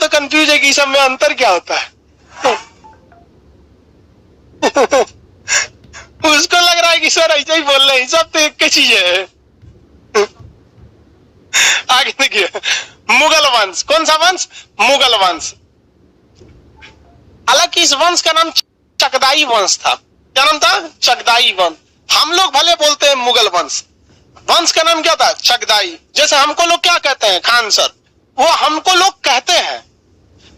तो कंफ्यूज है कि सब में अंतर क्या होता है। उसको लग रहा है कि सर ऐसा ही बोल रहे हैं, सब तो एक ही चीज है। आगे देखिए, मुगल वंश। कौन सा वंश? मुगल वंश। हालांकि इस वंश का नाम चगदाई वंश था। क्या नाम था? चगदाई वंश। हम लोग भले बोलते हैं मुगल वंश, वंश का नाम क्या था? चगदाई। जैसे हमको लोग क्या कहते हैं? खान सर, वो हमको लोग कहते हैं,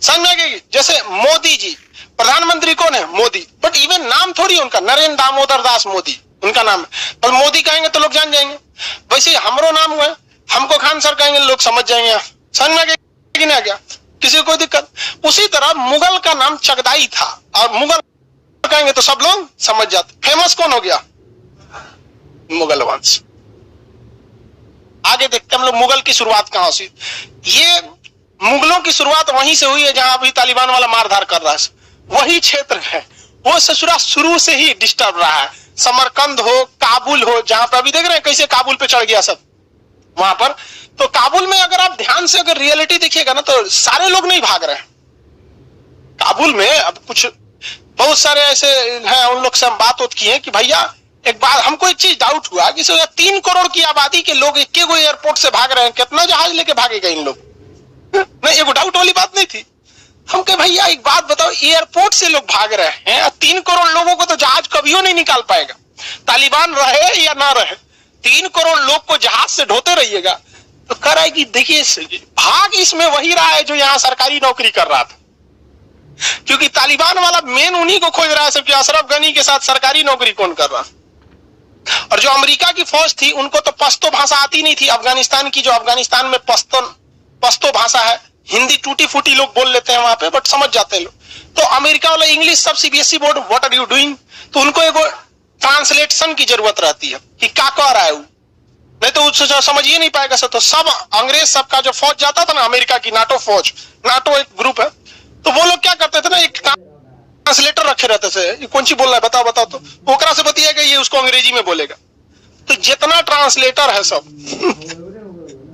समझ गए? जैसे मोदी जी, प्रधानमंत्री कौन है? मोदी, बट इवन नाम थोड़ी उनका नरेंद्र दामोदर दास मोदी उनका नाम है, पर मोदी कहेंगे तो लोग जान जाएंगे। वैसे हमरो नाम हुआ, हमको खान सर कहेंगे लोग समझ जाएंगे, समझ में आ गया, किसी को कोई दिक्कत। उसी तरह मुगल का नाम चगदाई था, और मुगल कहेंगे तो सब लोग समझ जाते। फेमस कौन हो गया? मुगल वंश। आगे देखते हम लोग मुगल की शुरुआत कहां से। ये मुगलों की शुरुआत वहीं से हुई है जहां अभी तालिबान वाला मारधार कर रहा है, वही क्षेत्र है। वो ससुरा शुरू से ही डिस्टर्ब रहा है। समरकंद हो, काबुल हो, जहां पर अभी देख रहे हैं कैसे काबुल पे चढ़ गया सब वहां पर। तो काबुल में अगर आप ध्यान से अगर रियलिटी देखिएगा ना, तो सारे लोग नहीं भाग रहे हैं काबुल में। अब कुछ बहुत सारे ऐसे हैं, उन लोग से हम बात की है कि भैया एक बात हमको एक चीज डाउट हुआ कि 3 करोड़ की आबादी के लोग एक एयरपोर्ट से भाग रहे हैं, कितना जहाज लेके भागेगा इन लोग? नहीं, एक डाउट वाली बात नहीं थी। हम कहे भैया एक बात बताओ, एयरपोर्ट से लोग भाग रहे हैं, 3 करोड़ लोगों को तो जहाज कभी नहीं निकाल पाएगा, तालिबान रहे या ना रहे, 3 करोड़ लोग को जहाज से ढोते रहिएगा। तो कह रहा है कि देखिए भाग इसमें वही रहा है जो यहाँ सरकारी नौकरी कर रहा था, क्योंकि तालिबान वाला मेन उन्हीं को खोज रहा है सबकी। अशरफ गनी के साथ सरकारी नौकरी कौन कर रहा? और जो अमेरिका की फौज थी उनको तो पश्तो भाषा आती नहीं थी। अफगानिस्तान की, जो अफगानिस्तान में पश्तो भाषा है, हिंदी टूटी फूटी लोग बोल लेते हैं वहां पे, बट समझ जाते हैं लोग। तो अमेरिका वाला इंग्लिश, सब CBSE board, what are you doing, तो उनको एक ट्रांसलेशन की जरूरत रहती है कि क्या कह रहा है वो, नहीं तो उससे समझ ही नहीं पाएगा सर। तो सब अंग्रेज सबका जो फौज जाता था ना, अमेरिका की नाटो फौज, नाटो एक ग्रुप है, तो वो लोग क्या करते थे ना, एक ट्रांसलेटर रखे रहते थे, ये कौन सी बोल रहा है बताओ बताओ, तो ओकरा से बतिएगा, ये उसको अंग्रेजी में बोलेगा। तो जितना ट्रांसलेटर है सब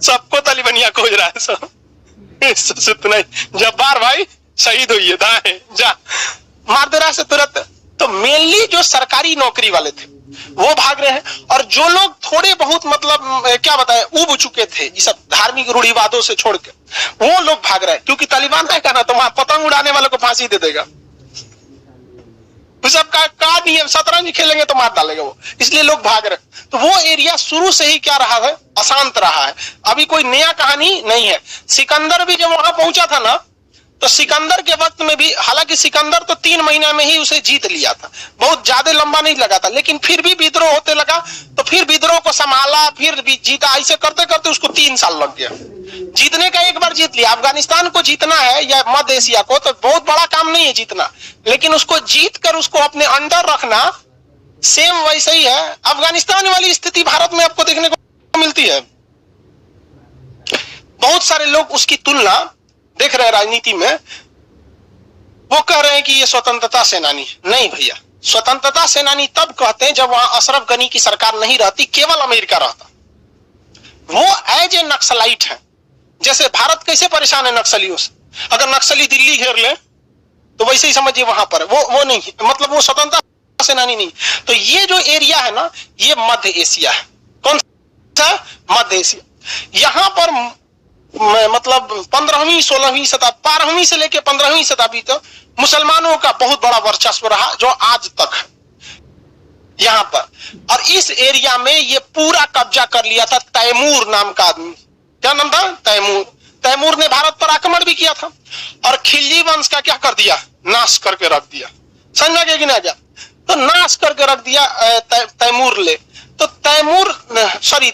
सबको तालिबानिया खोज रहा है सब। इतना जब्बार भाई शहीद हुई दाएं जा मार दे रहा है तुरंत। तो मेनली जो सरकारी नौकरी वाले थे वो भाग रहे हैं, और जो लोग थोड़े बहुत मतलब क्या बताए उब चुके थे ये सब धार्मिक रूढ़िवादों से छोड़ के, वो लोग भाग रहे हैं। क्योंकि तालिबान रहेगा ना तो वहां पतंग उड़ाने वालों को फांसी दे देगा। सबका नियम, शतरंज खेलेंगे तो मार डालेगा वो, इसलिए लोग भाग रहे। तो वो एरिया शुरू से ही क्या रहा है? अशांत रहा है। अभी कोई नया कहानी नहीं है। सिकंदर भी जब वहां पहुंचा था ना, तो सिकंदर के वक्त में भी, हालांकि सिकंदर तो 3 महीना में ही उसे जीत लिया था, बहुत ज्यादा लंबा नहीं लगा था, लेकिन फिर भी विद्रोह होते लगा, तो फिर विद्रोह को संभाला, फिर भी जीता। ऐसे करते करते उसको 3 साल लग गया जीतने का। एक बार जीत लिया। अफगानिस्तान को जीतना है या मध्य एशिया को, तो बहुत बड़ा काम नहीं है जीतना, लेकिन उसको जीत कर उसको अपने अंडर रखना सेम वैसे ही है। अफगानिस्तान वाली स्थिति भारत में आपको देखने को मिलती है। बहुत सारे लोग उसकी तुलना देख रहे हैं राजनीति में, वो कह रहे हैं कि ये स्वतंत्रता सेनानी है। नहीं भैया, स्वतंत्रता सेनानी तब कहते हैं जब वहां अशरफ गनी की सरकार नहीं रहती, केवल अमेरिका रहता। वो एज ए नक्सलाइट है। जैसे भारत कैसे परेशान है नक्सलियों से, अगर नक्सली दिल्ली घेर ले तो वैसे ही समझिए वहां पर वो नहीं, मतलब वो स्वतंत्रता सेनानी नहीं। तो ये जो एरिया है ना, ये मध्य एशिया है। कौन सा? मध्य एशिया। यहां पर मतलब 15वीं 16वीं शताब्दी, 12वीं से लेकर 15वीं शताब्दी तक मुसलमानों का बहुत बड़ा वर्चस्व रहा, जो आज तक है यहां पर। और इस एरिया में ये पूरा कब्जा कर लिया था तैमूर नाम का आदमी। क्या नाम था? तैमूर। तैमूर ने भारत पर आक्रमण भी किया था, और खिलजी वंश का क्या कर दिया? नाश करके रख दिया। समझ गया कि नहीं गया? तो नाश करके रख दिया तैमूर ले। तो तैमूर सॉरी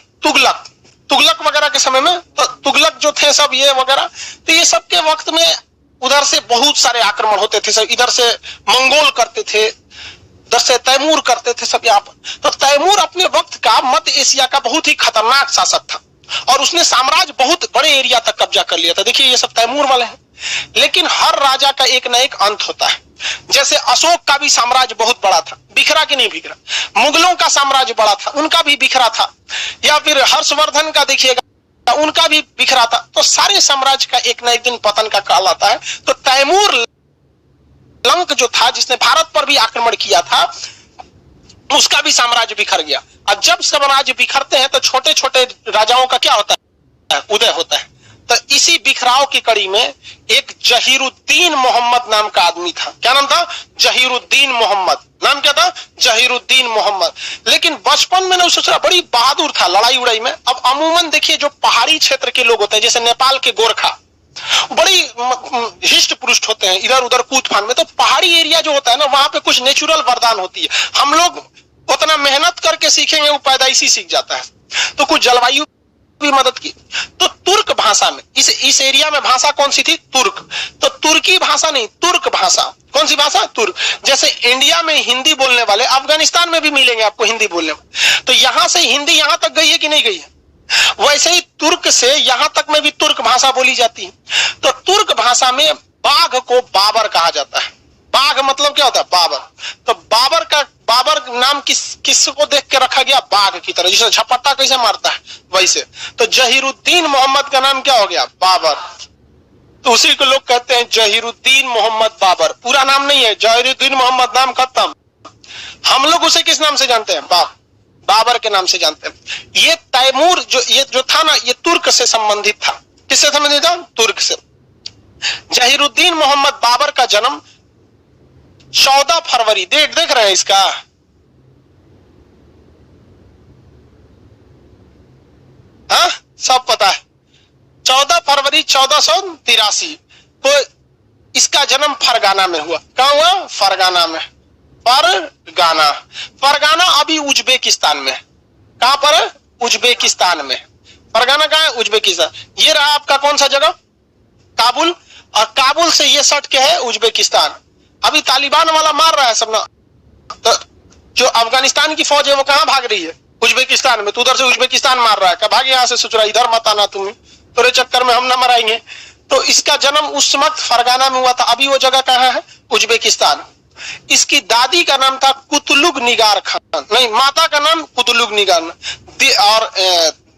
तुगलक वगैरह के समय में, तो तुगलक जो थे सब ये वगैरह, तो ये सब के वक्त में उधर से बहुत सारे आक्रमण होते थे सब। इधर से मंगोल करते थे, उधर से तैमूर करते थे सब यहाँ पर। तो तैमूर अपने वक्त का मध्य एशिया का बहुत ही खतरनाक शासक था, और उसने साम्राज्य बहुत बड़े एरिया तक कब्जा कर लिया था। देखिए ये सब तैमूर वाले हैं, लेकिन हर राजा का एक न एक अंत होता है। जैसे अशोक का भी साम्राज्य बहुत बड़ा था, बिखरा कि नहीं बिखरा। मुगलों का साम्राज्य बड़ा था, उनका भी बिखरा था। या फिर हर्षवर्धन का देखिएगा उनका भी बिखरा था। तो सारे साम्राज्य का एक न एक दिन पतन का काल आता है। तो तैमूर लंक जो था, जिसने भारत पर भी आक्रमण किया था, उसका भी साम्राज्य बिखर गया। अब जब साम्राज्य बिखरते हैं तो छोटे छोटे राजाओं का क्या होता है, उदय होता है। तो इसी बिखराव की कड़ी में एक जहीरुद्दीन मोहम्मद नाम का आदमी था। क्या नाम था? जहीरुद्दीन मोहम्मद। नाम क्या था? जहीरुद्दीन मोहम्मद। लेकिन बचपन में ना सोच रहा, बड़ी बहादुर था लड़ाई उड़ाई में। अब अमूमन देखिए, जो पहाड़ी क्षेत्र के लोग होते हैं, जैसे नेपाल के गोरखा, बड़ी हिष्ट पुरुष होते हैं इधर उधर कूद फान में। तो पहाड़ी एरिया जो होता है ना, वहां पे कुछ नेचुरल वरदान होती है। हम लोग उतना मेहनत करके सीखेंगे, वो पैदाइशी सीख जाता है। तो कुछ जलवायु भी मदद की। तो तुर्क भाषा में, इस एरिया में भाषा कौन सी थी? तुर्क। तो तुर्की भाषा नहीं, तुर्क भाषा। कौन सी भाषा? तुर्क। जैसे इंडिया में हिंदी बोलने वाले अफगानिस्तान में भी मिलेंगे आपको हिंदी बोलने वाले। तो यहां से हिंदी यहां तक गई है कि नहीं गई है? वैसे ही तुर्क से यहां तक में भी तुर्क भाषा बोली जाती है। तो तुर्क भाषा में बाघ को बाबर कहा जाता है। बाघ मतलब क्या होता है? बाबर। तो बाबर नाम किसको देख के रखा गया? बाघ की तरह, जिसे झपट्टा कैसे मारता है वैसे। तो जहीरुद्दीन मोहम्मद का नाम क्या हो गया? बाबर। तो उसी को लोग कहते हैं जहीरुद्दीन मोहम्मद बाबर। पूरा नाम नहीं है, जहीरुद्दीन मोहम्मद नाम खत्म। हम लोग उसे किस नाम से जानते हैं? बाबर के नाम से जानते हैं। ये तैमूर जो था ना, ये तुर्क से संबंधित था। किससे संबंधित था? तुर्क से। जहीरुद्दीन मोहम्मद बाबर का जन्म 14 फरवरी, डेट देख रहे हैं इसका? हाँ, सब पता है। 14 फरवरी 1483 को इसका जन्म फरगाना में हुआ। कहां हुआ? फरगाना में। फरगाना अभी उज्बेकिस्तान में। कहां पर? उज्बेकिस्तान में। फरगाना कहां है? उज्बेकिस्तान। ये रहा आपका कौन सा जगह? काबुल। और काबुल से ये सट के है उज्बेकिस्तान। अभी तालिबान वाला मार रहा है सब ना। तो जो अफगानिस्तान की फौज है वो कहां भाग रही है? उज्बेकिस्तान में। तो उधर से उज्बेकिस्तान मार रहा है, भाग यहां से, सोच रहा इधर मत आना तुम, तेरे चक्कर में हम ना मराएंगे। तो इसका जन्म उस वक्त फरगाना में हुआ था। अभी वो जगह कहां है? उज्बेकिस्तान। इसकी दादी का नाम था कुतलुग निगार खान, नहीं, माता का नाम कुतलुग निगार, और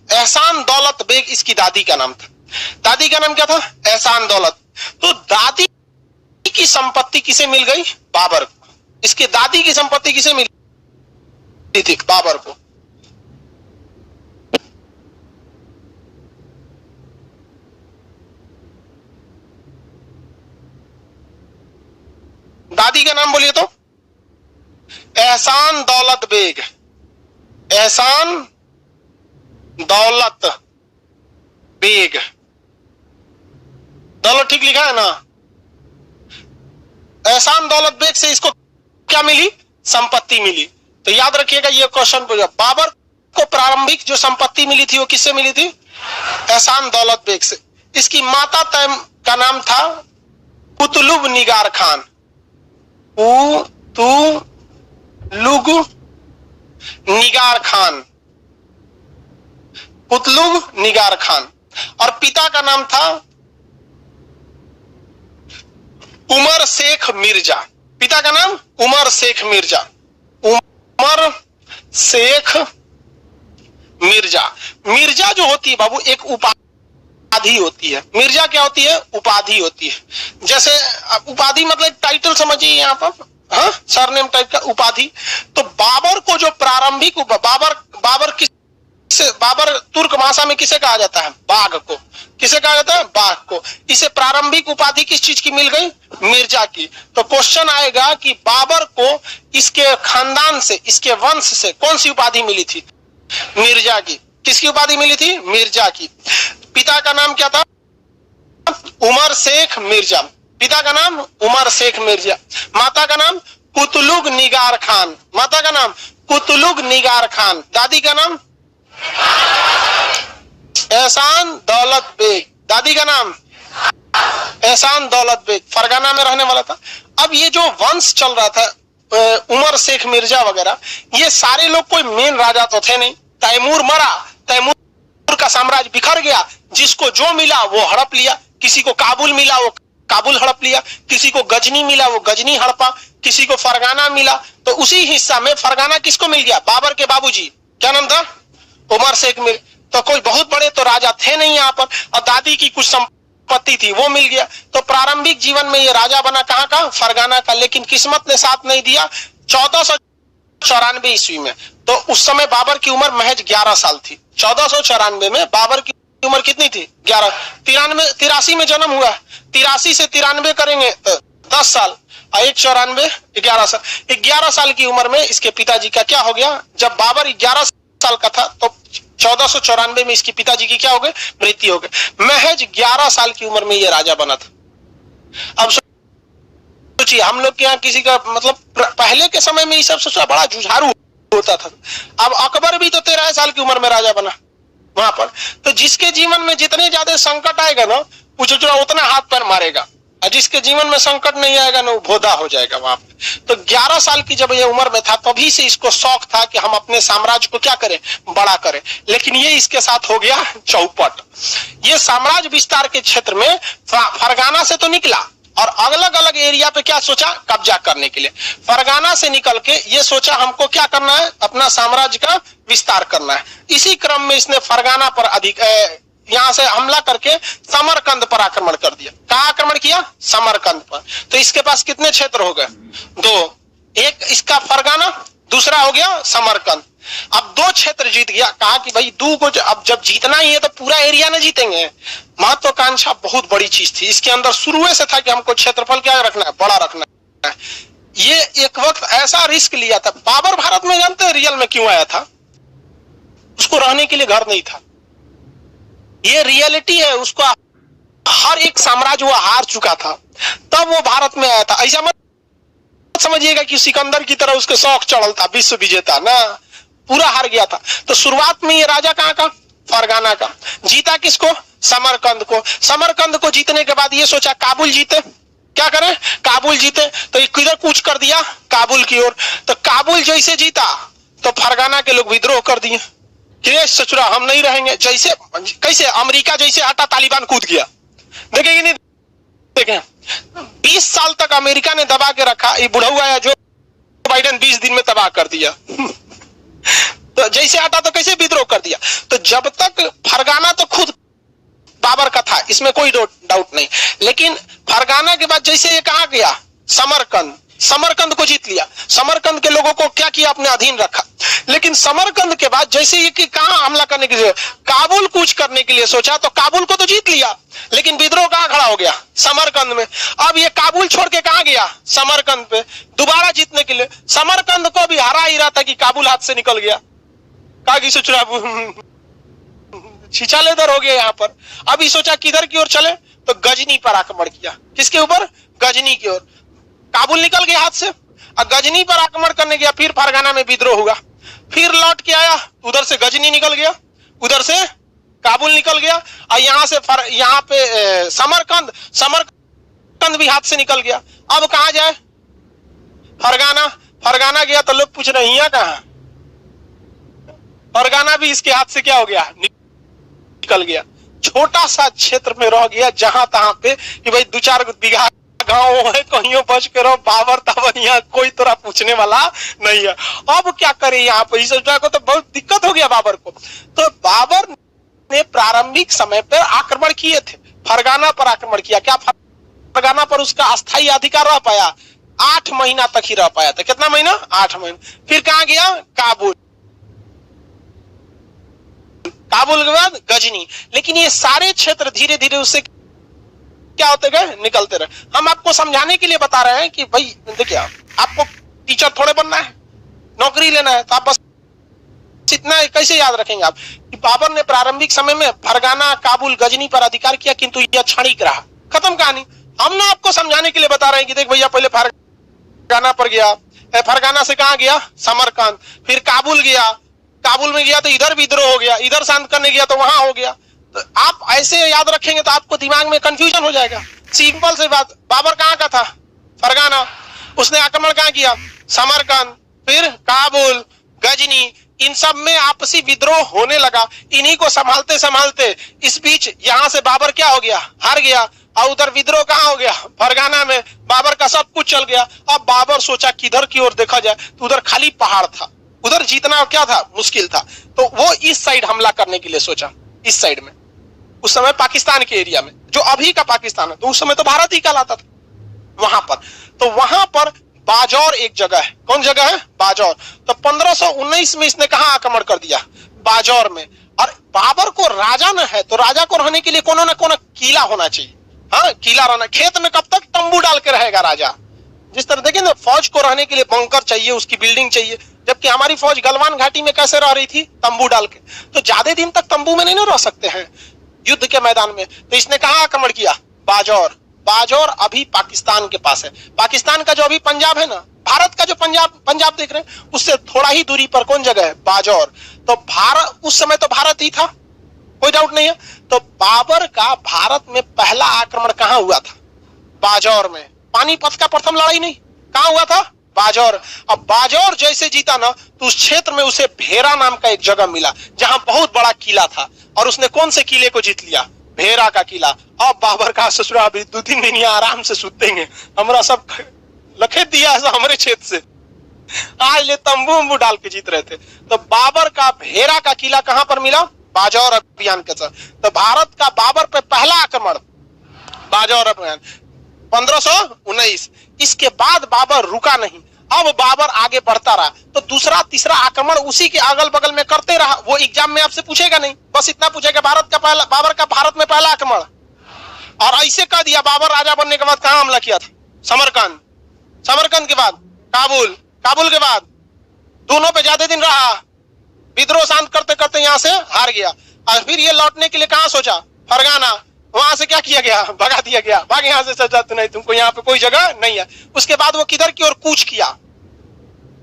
एहसान दौलत बेग इसकी दादी का नाम था। दादी का नाम क्या था? एहसान दौलत। तो दादी की संपत्ति किसे मिल गई? बाबर को। इसके दादी की संपत्ति किसे मिली थी? बाबर को। दादी का नाम बोलिए तो? एहसान दौलत बेग। एहसान दौलत बेग। दौलत ठीक लिखा है ना? एहसान दौलत बेग से इसको क्या मिली? संपत्ति मिली। तो याद रखिएगा ये क्वेश्चन पूछा। बाबर को प्रारंभिक जो संपत्ति मिली थी वो किससे मिली थी? एहसान दौलत बेग से। इसकी माता का नाम था कुतलुग निगार खान। कुतलुग निगार खान। कुतलुग निगार खान। और पिता का नाम था उमर शेख मिर्जा। पिता का नाम उमर शेख मिर्जा। उमर शेख मिर्जा। मिर्जा जो होती है बाबू, एक उपाधि होती है। मिर्जा क्या होती है? उपाधि होती है। जैसे उपाधि मतलब टाइटल समझिए यहाँ पर, हाँ, सरनेम टाइप का उपाधि। तो बाबर को जो प्रारंभिक बाबर तुर्क भाषा में किसे कहा जाता है? बाघ को। किसे कहा जाता है? बाघ को। इसे प्रारंभिक उपाधि किस चीज की मिल गई? मिर्जा की। तो क्वेश्चन आएगा कि बाबर को इसके खानदान से, इसके वंश से कौन सी उपाधि मिली थी? मिर्जा की। किसकी उपाधि मिली थी? मिर्जा की। पिता का नाम क्या था? उमर शेख मिर्जा। पिता का नाम उमर शेख मिर्जा। माता का नाम कुतलुग निगार खान। माता का नाम कुतलुग निगार खान। दादी का नाम एहसान दौलत बेग। दादी का नाम एहसान दौलत बेग। फरगाना में रहने वाला था। अब ये जो वंश चल रहा था, उमर शेख मिर्जा वगैरह, ये सारे लोग कोई मेन राजा तो थे नहीं। तैमूर मरा, तैमूर का साम्राज्य बिखर गया। जिसको जो मिला वो हड़प लिया। किसी को काबुल मिला वो काबुल हड़प लिया, किसी को गजनी मिला वो गजनी हड़पा, किसी को फरगाना मिला। तो उसी हिस्सा में फरगाना किसको मिल गया? बाबर के बाबूजी। क्या नाम था? उमर शेख मिर्जा। तो कोई बहुत बड़े तो राजा थे नहीं यहाँ पर, और दादी की कुछ संपत्ति थी वो मिल गया। तो प्रारंभिक जीवन में ये राजा बना कहाँ का, फरगाना का। लेकिन किस्मत ने साथ नहीं दिया। 1494 ईस्वी में, तो उस समय बाबर की उम्र महज 11 साल थी। 1494 में बाबर की उम्र कितनी थी, 11। 83 में जन्म हुआ, 83 से 93 करेंगे तो 10 साल, और 94 11 साल। 11 साल की उम्र में इसके पिताजी का क्या हो गया। जब बाबर 11 साल का था तो 1494 में इसके पिताजी की क्या हो गई, मृत्यु हो गई। महज 11 साल की उम्र में ये राजा बना था। अब सोचिए, हम लोग के यहाँ किसी का मतलब पहले के समय में ये सब सोचा बड़ा जुझारू होता था। अब अकबर भी तो 13 साल की उम्र में राजा बना वहां पर। तो जिसके जीवन में जितने ज्यादा संकट आएगा ना, वो जो उतना हाथ पैर मारेगा, और जिसके जीवन में संकट नहीं आएगा ना, वो भोदा हो जाएगा वहां पे। तो 11 साल की जब ये उम्र में था, तभी से इसको शौक था कि हम अपने साम्राज्य को क्या करें, बड़ा करें। लेकिन ये इसके साथ हो गया चौपट। ये साम्राज्य विस्तार के क्षेत्र में फरगाना से तो निकला, और अलग अलग एरिया पे क्या सोचा, कब्जा करने के लिए। फरगाना से निकल के ये सोचा हमको क्या करना है, अपना साम्राज्य का विस्तार करना है। इसी क्रम में इसने फरगाना पर यहाँ से हमला करके समरकंद पर आक्रमण कर दिया। कहाँ आक्रमण किया, समरकंद पर। तो इसके पास कितने क्षेत्र हो गए, 2। एक इसका फरगाना, दूसरा हो गया समरकंद। अब 2 क्षेत्र जीत गया। कहा कि भाई 2 को अब जब जीतना ही है तो पूरा एरिया न जीतेंगे। महत्वाकांक्षा बहुत बड़ी चीज थी इसके अंदर, शुरू से था कि हमको क्षेत्रफल क्या रखना है, बड़ा रखना है। ये एक वक्त ऐसा रिस्क लिया था। बाबर भारत में जानते हैं रियल में क्यों आया था, उसको रहने के लिए घर नहीं था। ये रियलिटी है, उसको हर एक साम्राज्य वो हार चुका था, तब वो भारत में आया था। ऐसा मत समझिएगा कि सिकंदर की तरह उसके शौक चढ़ल था, विश्व विजेता ना, पूरा हार गया था। तो शुरुआत में ये राजा कहाँ का, फरगाना का। जीता किसको, समरकंद को। समरकंद को जीतने के बाद ये सोचा काबुल जीते, क्या करें, काबुल जीते। तो ये किधर कूच कर दिया, काबुल की ओर। तो काबुल जैसे जीता तो फरगाना के लोग विद्रोह कर दिए कि सचुरा हम नहीं रहेंगे। जैसे कैसे अमेरिका जैसे हटा, तालिबान कूद गया। देखेंगे नहीं देखें, 20 साल तक अमेरिका ने दबा के रखा। ये बुढ़ा आया जो बाइडेन 20 दिन में तबाह कर दिया। तो जैसे हटा तो कैसे विद्रोह कर दिया। तो जब तक फरगाना तो खुद बाबर का था, इसमें कोई डाउट नहीं। लेकिन फरगाना के बाद जैसे ये कहां गया, समरकंद। समरकंद को जीत लिया, समरकंद के लोगों को क्या किया, अपने अधीन रखा। लेकिन समरकंद के बाद जैसे ये कि कहां हमला करने के लिए, काबुल कूच करने के लिए सोचा, तो काबुल को तो जीत लिया, लेकिन विद्रोह कहां खड़ा हो गया, समरकंद में। अब ये काबुल छोड़ के कहां गया, समरकंद पे, दोबारा जीतने के लिए। समरकंद को भी हरा ही रहा था कि काबुल हाथ से निकल गया। कागी सोचा छीछा लेदर हो गया यहाँ पर। अभी सोचा किधर की ओर चले, तो गजनी पर आक्रमण किया। किसके ऊपर, गजनी की ओर। काबुल निकल गया हाथ से, और गजनी पर आक्रमण करने गया। फिर फरगाना में विद्रोह हुआ, फिर लौट के आया, उधर से गजनी निकल गया, उधर से काबुल निकल गया, और यहाँ से यहाँ पे समरकंद भी हाथ से निकल गया। अब कहां जाए, फरगाना गया तो लोग पूछ रहे हैं कहां, फरगाना भी इसके हाथ से क्या हो गया, निकल गया। छोटा सा क्षेत्र में रह गया, जहां तहां पे कि भाई 2-4 बीघा गांव है, कहीं बच के रहो, बाबर ताबर यहाँ कोई तरह पूछने वाला नहीं है। अब क्या करे यहाँ पे, इस को तो बहुत दिक्कत हो गया बाबर को। तो बाबर ने प्रारंभिक समय पर आक्रमण किए थे, फरगाना पर आक्रमण किया। क्या फरगाना पर उसका अस्थायी अधिकार रह पाया, 8 महीना तक ही रह पाया था। कितना महीना, 8 महीना। फिर कहां गया, काबुल। काबुल के बाद गजनी। लेकिन ये सारे क्षेत्र धीरे धीरे उससे क्या होते गए, निकलते रहे। हम आपको समझाने के लिए बता रहे हैं कि भाई देखिए, आपको टीचर थोड़े बनना है, नौकरी लेना है, तो आप बस इतना कैसे याद रखेंगे आप कि बाबर ने प्रारंभिक समय में फरगाना, काबुल, गजनी पर अधिकार किया, किंतु यह क्षणिक रहा, खत्म कहानी। हम ना आपको समझाने के लिए बता रहे हैं कि देख भैया, पहले फरगाना पर गया, फरगाना से कहां गया, समरकंद, फिर काबुल गया, काबुल में गया तो इधर विद्रोह हो गया, इधर शांत करने गया तो वहां हो गया। तो आप ऐसे याद रखेंगे तो आपको दिमाग में कंफ्यूजन हो जाएगा। सिंपल सी बात, बाबर कहां का था, फरगाना। उसने आक्रमण कहां किया, समरकंद, फिर काबुल, गजनी। इन सब में आपसी विद्रोह होने लगा। इन्हीं को संभालते संभालते इस बीच यहां से बाबर क्या हो गया, हार गया, और उधर विद्रोह कहां हो गया, फरगाना में। बाबर का सब कुछ चल गया। अब बाबर सोचा किधर की ओर देखा जाए, तो उधर खाली पहाड़ था, उधर जीतना क्या था, मुश्किल था। तो वो इस साइड हमला करने के लिए सोचा, इस साइड में, उस समय पाकिस्तान के एरिया में, जो अभी का पाकिस्तान है, तो उस समय तो भारत ही कहलाता था वहां पर। तो वहां पर बाजौर एक जगह है। कौन जगह है? बाजौर। तो 1519 में इसने कहां आक्रमण कर दिया? बाजौर में। और बाबर को राजा न है, तो राजा को रहने के लिए कोनो न कोनो किला होना चाहिए। हाँ, किला रहना। खेत में कब तक तंबू डाल के रहेगा राजा? जिस तरह देखिए ना, फौज को रहने के लिए बंकर चाहिए, उसकी बिल्डिंग चाहिए, जबकि हमारी फौज गलवान घाटी में कैसे रह रही थी? तंबू डाल के। तो ज्यादा दिन तक तंबू में नहीं रह सकते हैं युद्ध के मैदान में। तो इसने कहां आक्रमण किया? बाजौर। बाजौर अभी पाकिस्तान के पास है। पाकिस्तान का जो अभी पंजाब है ना, भारत का जो पंजाब देख रहे हैं, उससे थोड़ा ही दूरी पर कौन जगह है? बाजौर। तो भारत, उस समय तो भारत ही था, कोई डाउट नहीं है। तो बाबर का भारत में पहला आक्रमण कहां हुआ था? बाजौर में। पानीपत का प्रथम लड़ाई नहीं, कहां हुआ था? बाजौर। अब बाजौर जैसे जीता ना, तो उस क्षेत्र में उसे भेरा नाम का एक जगह मिला, जहां बहुत बड़ा किला था। और उसने कौन से किले को जीत लिया? भेरा का किला। अब बाबर का ससुरा अभी 2-3 दिन यहाँ आराम से सुतेंगे, हमरा सब लखेत दिया हमारे क्षेत्र से, आज ले तंबू उम्बू डाल के जीत रहे थे। तो बाबर का भेरा का किला कहां पर मिला? बाजौर अभियान के साथ। तो भारत का बाबर पे पहला आक्रमण बाजौर अभियान 1519। इसके बाद बाबर रुका नहीं, अब बाबर आगे बढ़ता रहा। तो दूसरा तीसरा आक्रमण उसी के अगल बगल में करते रहा। वो एग्जाम में आपसे पूछेगा नहीं, बस इतना पूछेगा बाबर का भारत में पहला आक्रमण। और ऐसे कह दिया, बाबर राजा बनने के बाद कहां हमला किया था? समरकंद। समरकंद के बाद काबुल। काबुल के बाद दोनों पे ज्यादा दिन रहा, विद्रोह शांत करते करते यहां से हार गया। और फिर ये लौटने के लिए कहां सोचा? फरगाना। वहां से क्या किया गया? भगा दिया गया, भाग यहां से, सजा नहीं, तुमको यहाँ पे कोई जगह नहीं है। उसके बाद वो किधर की ओर कूच किया?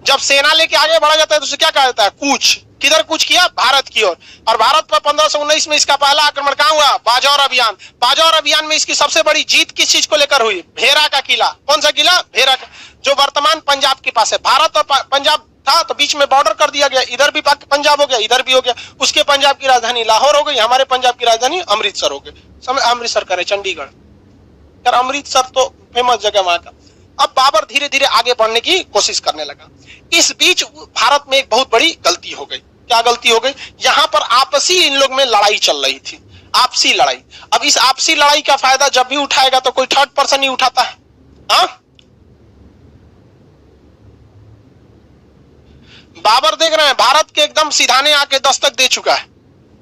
जब सेना लेके आगे बढ़ा जाता है तो उसे क्या कहा जाता है? कूच। किधर कूच किया? भारत की ओर। और भारत पर 1519 में इसका पहला आक्रमण कहां हुआ? बाजौर अभियान। बाजौर अभियान में इसकी सबसे बड़ी जीत किस चीज को लेकर हुई? भेरा का किला। कौन सा किला? भेरा का, जो वर्तमान पंजाब के पास है। भारत और पंजाब था तो बीच में बॉर्डर कर दिया गया, इधर भी पंजाब हो गया, इधर भी हो गया। उसके पंजाब की राजधानी लाहौर हो गई, हमारे पंजाब की राजधानी अमृतसर हो गई। समय अमृतसर करे, चंडीगढ़ यार, अमृतसर तो फेमस जगह वहां का। अब बाबर धीरे धीरे आगे बढ़ने की कोशिश करने लगा। इस बीच भारत में एक बहुत बड़ी गलती हो गई। क्या गलती हो गई? यहां पर आपसी इन लोग में लड़ाई चल रही थी, आपसी लड़ाई। अब इस आपसी लड़ाई का फायदा जब भी उठाएगा तो कोई थर्ड पर्सन ही उठाता है। हाँ, बाबर देख रहे हैं भारत के एकदम सिधाने आके दस्तक दे चुका है,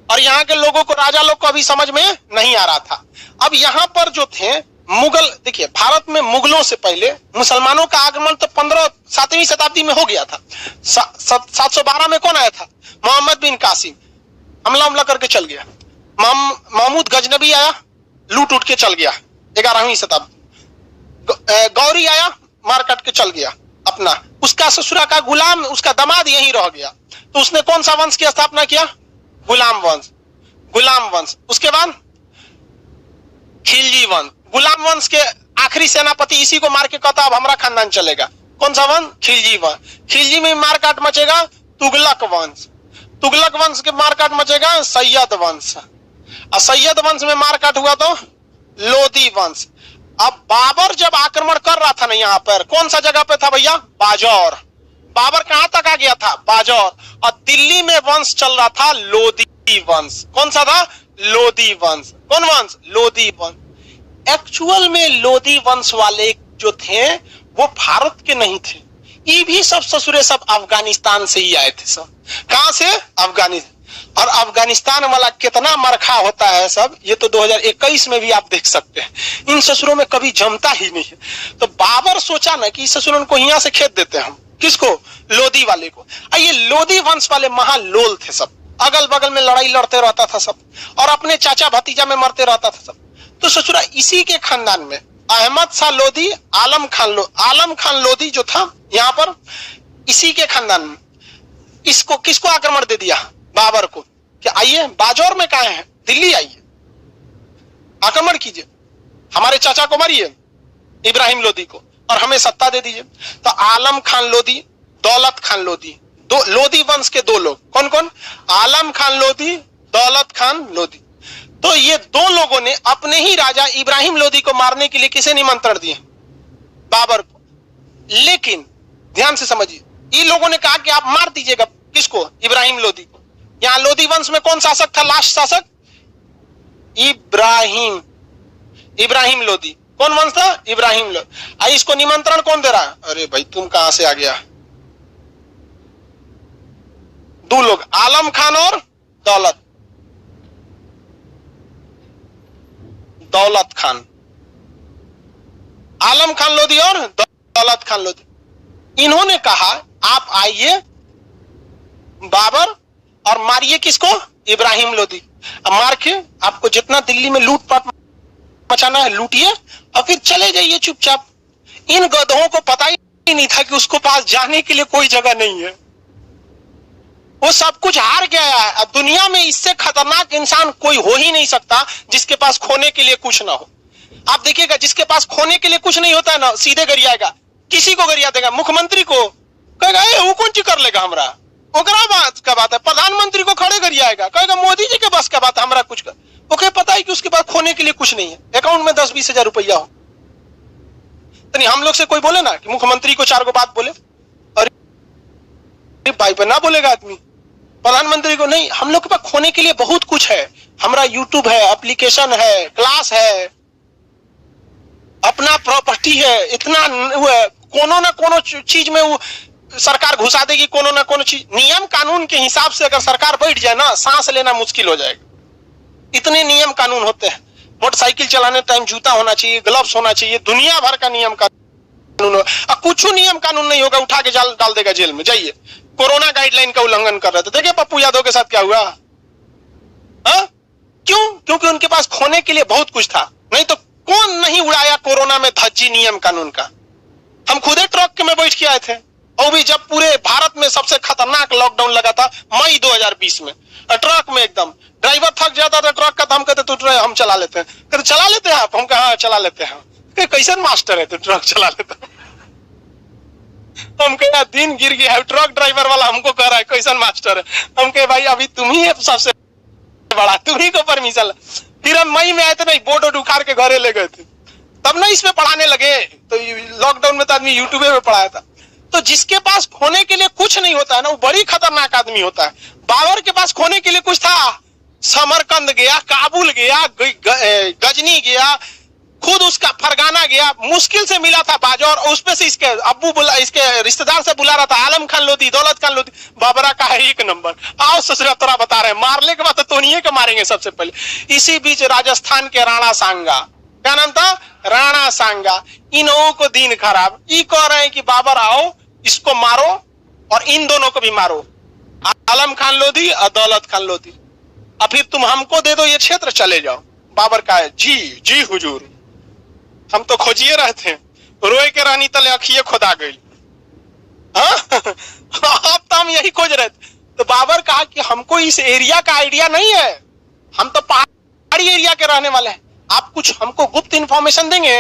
और यहाँ के लोगों को, राजा लोग को अभी समझ में नहीं आ रहा था। अब यहाँ पर जो थे मुगल, देखिए भारत में मुगलों से पहले मुसलमानों का आगमन तो 7वीं शताब्दी में हो गया था। 712 में कौन आया था? मोहम्मद बिन कासिम। हमला करके चल गया। महमूद गजनबी आया, लूट उठ के चल गया 11वीं शताब्दी। गौरी आया, मार काट के चल गया अपना। उसका ससुरा का गुलाम, उसका दामाद यहीं रह गया। तो उसने कौन सा वंश की स्थापना किया? गुलाम वंश। गुलाम वंश। उसके बाद खिलजी वंश। गुलाम वंश के आखिरी सेनापति इसी को मार के कहता अब हमारा खानदान चलेगा। कौन सा वंश? खिलजी वंश। खिलजी में मार काट मचेगा तुगलक वंश। तुगलक वंश के मार काट मचेगा सैयद वंश। और सैयद वंश में मार काट हुआ तो लोदी वंश। अब बाबर जब आक्रमण कर रहा था ना यहाँ पर, कौन सा जगह पे था भैया? बाजौर। बाबर कहां तक आ गया था? बाजौर। और दिल्ली में वंश चल रहा था लोदी वंश। कौन सा था? लोदी वंश। कौन वंश? लोदी वंश। एक्चुअल में लोदी वंश वाले जो थे वो भारत के नहीं थे, ये भी सब ससुरे सब अफगानिस्तान से ही आए थे। सब कहां से? अफगानिस्तान। और अफगानिस्तान वाला कितना मरखा होता है सब, ये तो 2021 में भी आप देख सकते हैं। इन ससुरों में कभी जमता ही नहीं है। तो बाबर सोचा ना कि ससुरों को यहाँ से खेत देते हैं हम। किसको? लोदी वाले को। ये लोदी वंश वाले महालोल थे सब, अगल बगल में लड़ाई लड़ते रहता था सब, और अपने चाचा भतीजा में मरते रहता था सब। तो ससुरा इसी के खानदान में अहमद शाह लोदी, आलम खान लोदी जो था यहाँ पर, इसी के खानदान में इसको किसको आक्रमण दे दिया? बाबर को। कि आइए बाजौर में कहा है, दिल्ली आइए, आक्रमण कीजिए, हमारे चाचा को मारिए इब्राहिम लोदी को, और हमें सत्ता दे दीजिए। तो आलम खान लोदी, दौलत खान लोदी, दो लोदी वंश के दो लोग। कौन कौन? आलम खान लोदी, दौलत खान लोदी। तो ये दो लोगों ने अपने ही राजा इब्राहिम लोदी को मारने के लिए किसे निमंत्रण दिए? बाबर को। लेकिन ध्यान से समझिए, इन लोगों ने कहा कि आप मार दीजिएगा किसको, इब्राहिम लोदी को। यहां लोदी वंश में कौन शासक था, लास्ट शासक? इब्राहिम लोदी। कौन वंश था? इब्राहिम लोदी। इसको निमंत्रण कौन दे रहा? अरे भाई तुम कहां से आ गया? दो लोग, आलम खान और दौलत खान। आलम खान लोदी और दौलत खान लोदी। इन्होंने कहा आप आइए बाबर और मारिए किसको? इब्राहिम लोदी। अब मार के आपको जितना दिल्ली में लूटपाट मचाना है लूटिए और फिर चले जाइए चुपचाप। इन गधों को पता ही नहीं था कि उसको पास जाने के लिए कोई जगह नहीं है। वो सब कुछ हार गया है। अब दुनिया में इससे खतरनाक इंसान कोई हो ही नहीं सकता जिसके पास खोने के लिए कुछ ना हो। आप देखिएगा जिसके पास खोने के लिए कुछ नहीं होता है ना, सीधे गरियाएगा, किसी को गरिया देगा, मुख्यमंत्री को कहेगा वो कौन ची कर लेगा हमरा, ओकरा बात का बात है। प्रधानमंत्री को खड़े गरियाएगा, कहेगा मोदी जी के बस का बात है, हमरा कुछ कर। ओके, पता है कि उसके पास खोने के लिए कुछ नहीं है, अकाउंट में 10-20 हजार रुपया हो। तो नहीं हम लोग से कोई बोले ना कि मुख्यमंत्री को 4 बात बोले, अरे भाई पर ना बोलेगा आदमी, प्रधानमंत्री को नहीं। हम लोग के पास खोने के लिए बहुत कुछ है। हमारा यूट्यूब है, एप्लीकेशन है, क्लास है, अपना प्रॉपर्टी है, इतना कोनो ना कोनो चीज में वो सरकार घुसा देगी, कोनो ना कोनो चीज। नियम कानून के हिसाब से अगर सरकार बैठ जाए ना, सांस लेना मुश्किल हो जाएगा। इतने नियम कानून होते हैं। मोटरसाइकिल चलाने टाइम जूता होना चाहिए, ग्लव्स होना चाहिए, दुनिया भर का नियम कानून हो। कुछ नियम कानून नहीं होगा, उठा के डाल देगा जेल में। जाइए, कोरोना गाइडलाइन का उल्लंघन कर रहे थे, देखिए पप्पू यादव के साथ क्या हुआ। क्यों? क्योंकि उनके पास खोने के लिए बहुत कुछ था। नहीं तो कौन नहीं उड़ाया कोरोना में धज्जी नियम कानून का। हम खुदे ट्रक में बैठ के आए थे, और भी जब पूरे भारत में सबसे खतरनाक लॉकडाउन लगा था मई 2020 में। ट्रक में एकदम ड्राइवर थक जाता था ट्रक का, तो हम कहते तो हम चला लेते हैं। कहते चला लेते हैं आप? हम कहा चला लेते हैं। कैसे मास्टर है तो ट्रक चला लेता? हम कहे दिन गिर गया है, ट्रक ड्राइवर वाला हमको कह रहा है कैसन मास्टर है। हम कहे भाई अभी तुम ही है सबसे बड़ा, तुम्ही को परमिशन। फिर हम मई में आए थे, नहीं बोर्ड उखाड़ के घरे ले गए थे, तब ना इसमें पढ़ाने लगे। तो लॉकडाउन में तो आदमी यूट्यूब में पढ़ाया था। तो जिसके पास खोने के लिए कुछ नहीं होता है ना, वो बड़ी खतरनाक आदमी होता है। बाबर के पास खोने के लिए कुछ था, समरकंद गया, काबुल गया, गजनी गया, खुद उसका फरगाना गया, मुश्किल से मिला था बाजौर, और उसमें से इसके अब्बू इसके रिश्तेदार से बुला रहा था आलम खान लोदी, दौलत खान लोदी। बाबरा का है 1 नंबर। आओ ससुरा तोरा बता रहे हैं, मारने के बाद तो तोनिए के मारेंगे सबसे पहले। इसी बीच राजस्थान के राणा सांगा, क्या नाम था? राणा सांगा। इन लोगों को दिन खराब, ये कह रहे हैं कि बाबर आओ इसको मारो और इन दोनों को भी मारो, आलम खान लोदी और दौलत खान लोदी, और फिर तुम हमको दे दो ये क्षेत्र, चले जाओ। बाबर का है जी जी हुजूर, हम तो खोजिए रहे थे, रोए के रानी तले अखिए खुदा गई। अब तो हम यही खोज रहे थे। तो बाबर कहा कि हमको इस एरिया का आइडिया नहीं है, हम तो पहाड़ी एरिया के रहने वाले हैं, आप कुछ हमको गुप्त इंफॉर्मेशन देंगे,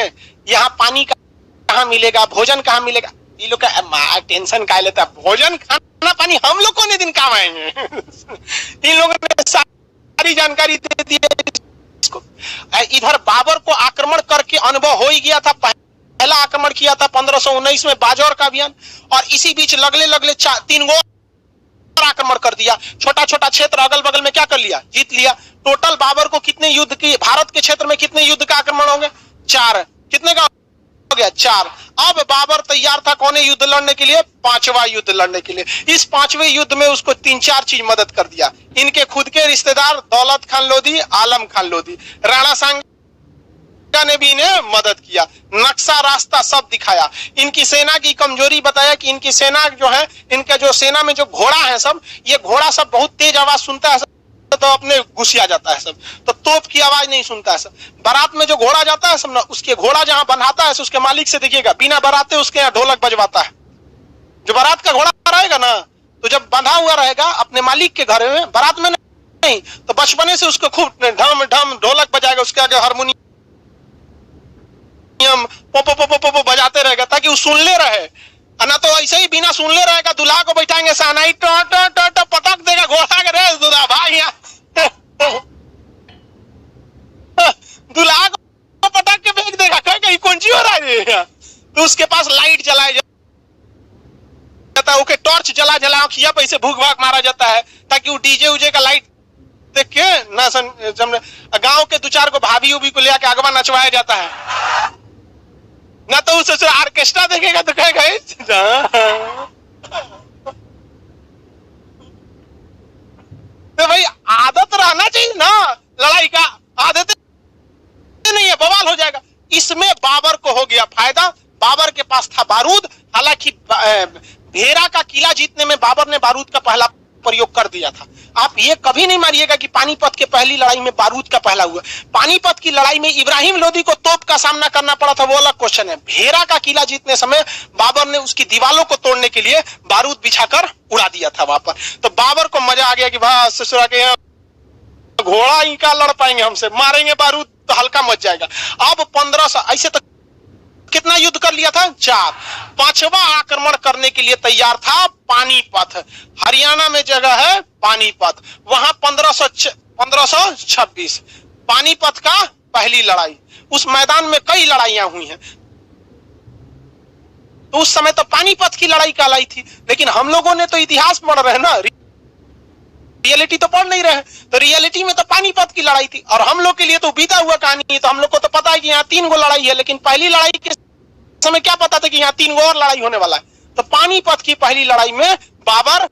यहाँ पानी कहाँ मिलेगा, भोजन कहाँ मिलेगा। ये लोग का टेंशन का लेता है, भोजन खाना पानी हम लोग कौन दिन काम आएंगे। इन लोगों ने सारी जानकारी दे दी इसको। इधर बाबर को आक्रमण करके अनुभव हो ही गया था, पहला आक्रमण किया था 1519 में बाजौर का अभियान, और इसी बीच लगले 3 आक्रमण कर दिया। छोटा छोटा क्षेत्र अगल बगल में क्या कर लिया, जीत लिया। टोटल बाबर को कितने युद्ध की, भारत के क्षेत्र में कितने युद्ध का आक्रमण होंगे? 4। कितने का हो गया? 4। अब बाबर तैयार था कौन युद्ध लड़ने के लिए? 5वां युद्ध लड़ने के लिए। इस 5वें युद्ध में उसको 3-4 चीज मदद कर दिया। इनके खुद के रिश्तेदार दौलत खान लोदी, आलम खान लोदी, राणा सांगा ने भी इन्हें मदद किया, नक्शा रास्ता सब दिखाया, इनकी सेना की कमजोरी बताया कि इनकी सेना जो है, इनका जो सेना में जो घोड़ा है सब, ये घोड़ा सब बहुत तेज आवाज सुनता है तो अपने घुसिया जाता है सब, तो तोप की आवाज नहीं सुनता है सब। बारात में जो घोड़ा जाता है सब ना, उसके घोड़ा जहां बंधाता है उसके मालिक से देखिएगा, बिना बाराते उसके यहाँ ढोलक बजवाता है। जो बारात का घोड़ा रहेगा ना, तो जब बंधा हुआ रहेगा अपने मालिक के घर में, बारात में नहीं, तो बचपने से उसको खूब ढम ढम ढोलक बजाएगा, उसके आगे हारमोनियम पोपो पोपो पोपो बजाते रहेगा ताकि वो सुन ले रहे। ना तो ऐसे ही बिना सुन ले रहेगा, दूल्हा को बैठाएंगे सहनाई पटक देगा घोड़ा के, रे दूल्हा भाई दूल्हा को पटक के फेंक देगा, कहेगा ये कौन सी हो रहा है। तो उसके पास लाइट जलाए जाता है, ओके टॉर्च जला जला आंखिया पे ऐसे भूख भाग मारा जाता है ताकि वो डीजे उजे का लाइट देख के ना गांव के 2-4 को भाभी उभी को ले आके अगवा नचवाया जाता है, ना तो उसे ऑर्केस्ट्रा देखेगा तो कहेगा तो भाई आदत रहना चाहिए ना लड़ाई का, आदत नहीं है बवाल हो जाएगा। इसमें बाबर को हो गया फायदा, बाबर के पास था बारूद, हालांकि भेरा का किला जीतने में बाबर ने बारूद का पहला प्रयोग कर दिया था। आप ये कभी नहीं मानिएगा कि पानीपत के पहली लड़ाई में बारूद का पहला हुआ। पानीपत की लड़ाई में इब्राहिम लोदी को तोप का सामना करना पड़ा था, वो अलग क्वेश्चन है। भेरा का किला जीतने समय बाबर ने उसकी दीवारों को तोड़ने के लिए बारूद बिछाकर उड़ा दिया था वहां पर। तो बाबर को मजा आ गया कि भाई ससुरा के घोड़ा ही का लड़ पाएंगे हमसे, मारेंगे बारूद तो हल्का मच जाएगा। अब 1500 ऐसे तो कितना युद्ध कर लिया था 4, 5वां आक्रमण करने के लिए तैयार था पानीपत। हरियाणा में जगह है पानीपत, वहां 1526 पानीपत का पहली लड़ाई। उस मैदान में कई लड़ाइयां हुई हैं, तो उस समय तो पानीपत की लड़ाई कहलाई थी। लेकिन हम लोगों ने तो इतिहास पढ़ रहे ना, रियलिटी तो पढ़ नहीं रहे, तो रियलिटी में तो पानीपत की लड़ाई थी और हम लोग के लिए तो बीता हुआ कहानी है। तो हम लोग को तो पता है कि यहाँ 3 गो लड़ाई है, लेकिन पहली लड़ाई के समय क्या पता था कि यहाँ 3 गो और लड़ाई होने वाला है। तो पानीपत की पहली लड़ाई में बाबर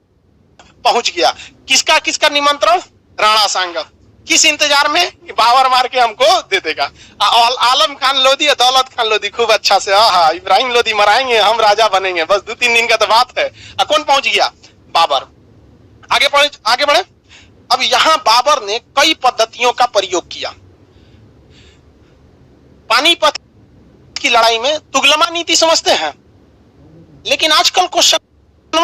पहुंच गया। किसका किसका निमंत्रण? राणा सांगा। किस इंतजार में? बाबर मार के हमको दे देगा। आलम खान लोदी और दौलत खान लोदी खूब अच्छा से, हाँ इब्राहिम लोदी मराएंगे, हम राजा बनेंगे, बस 2-3 दिन का तो बात है। कौन पहुंच गया? बाबर। आगे बढ़े। अब यहां बाबर ने कई पद्धतियों का प्रयोग किया। पानीपत की लड़ाई में तुगलमा नीति समझते हैं, लेकिन आजकल क्वेश्चन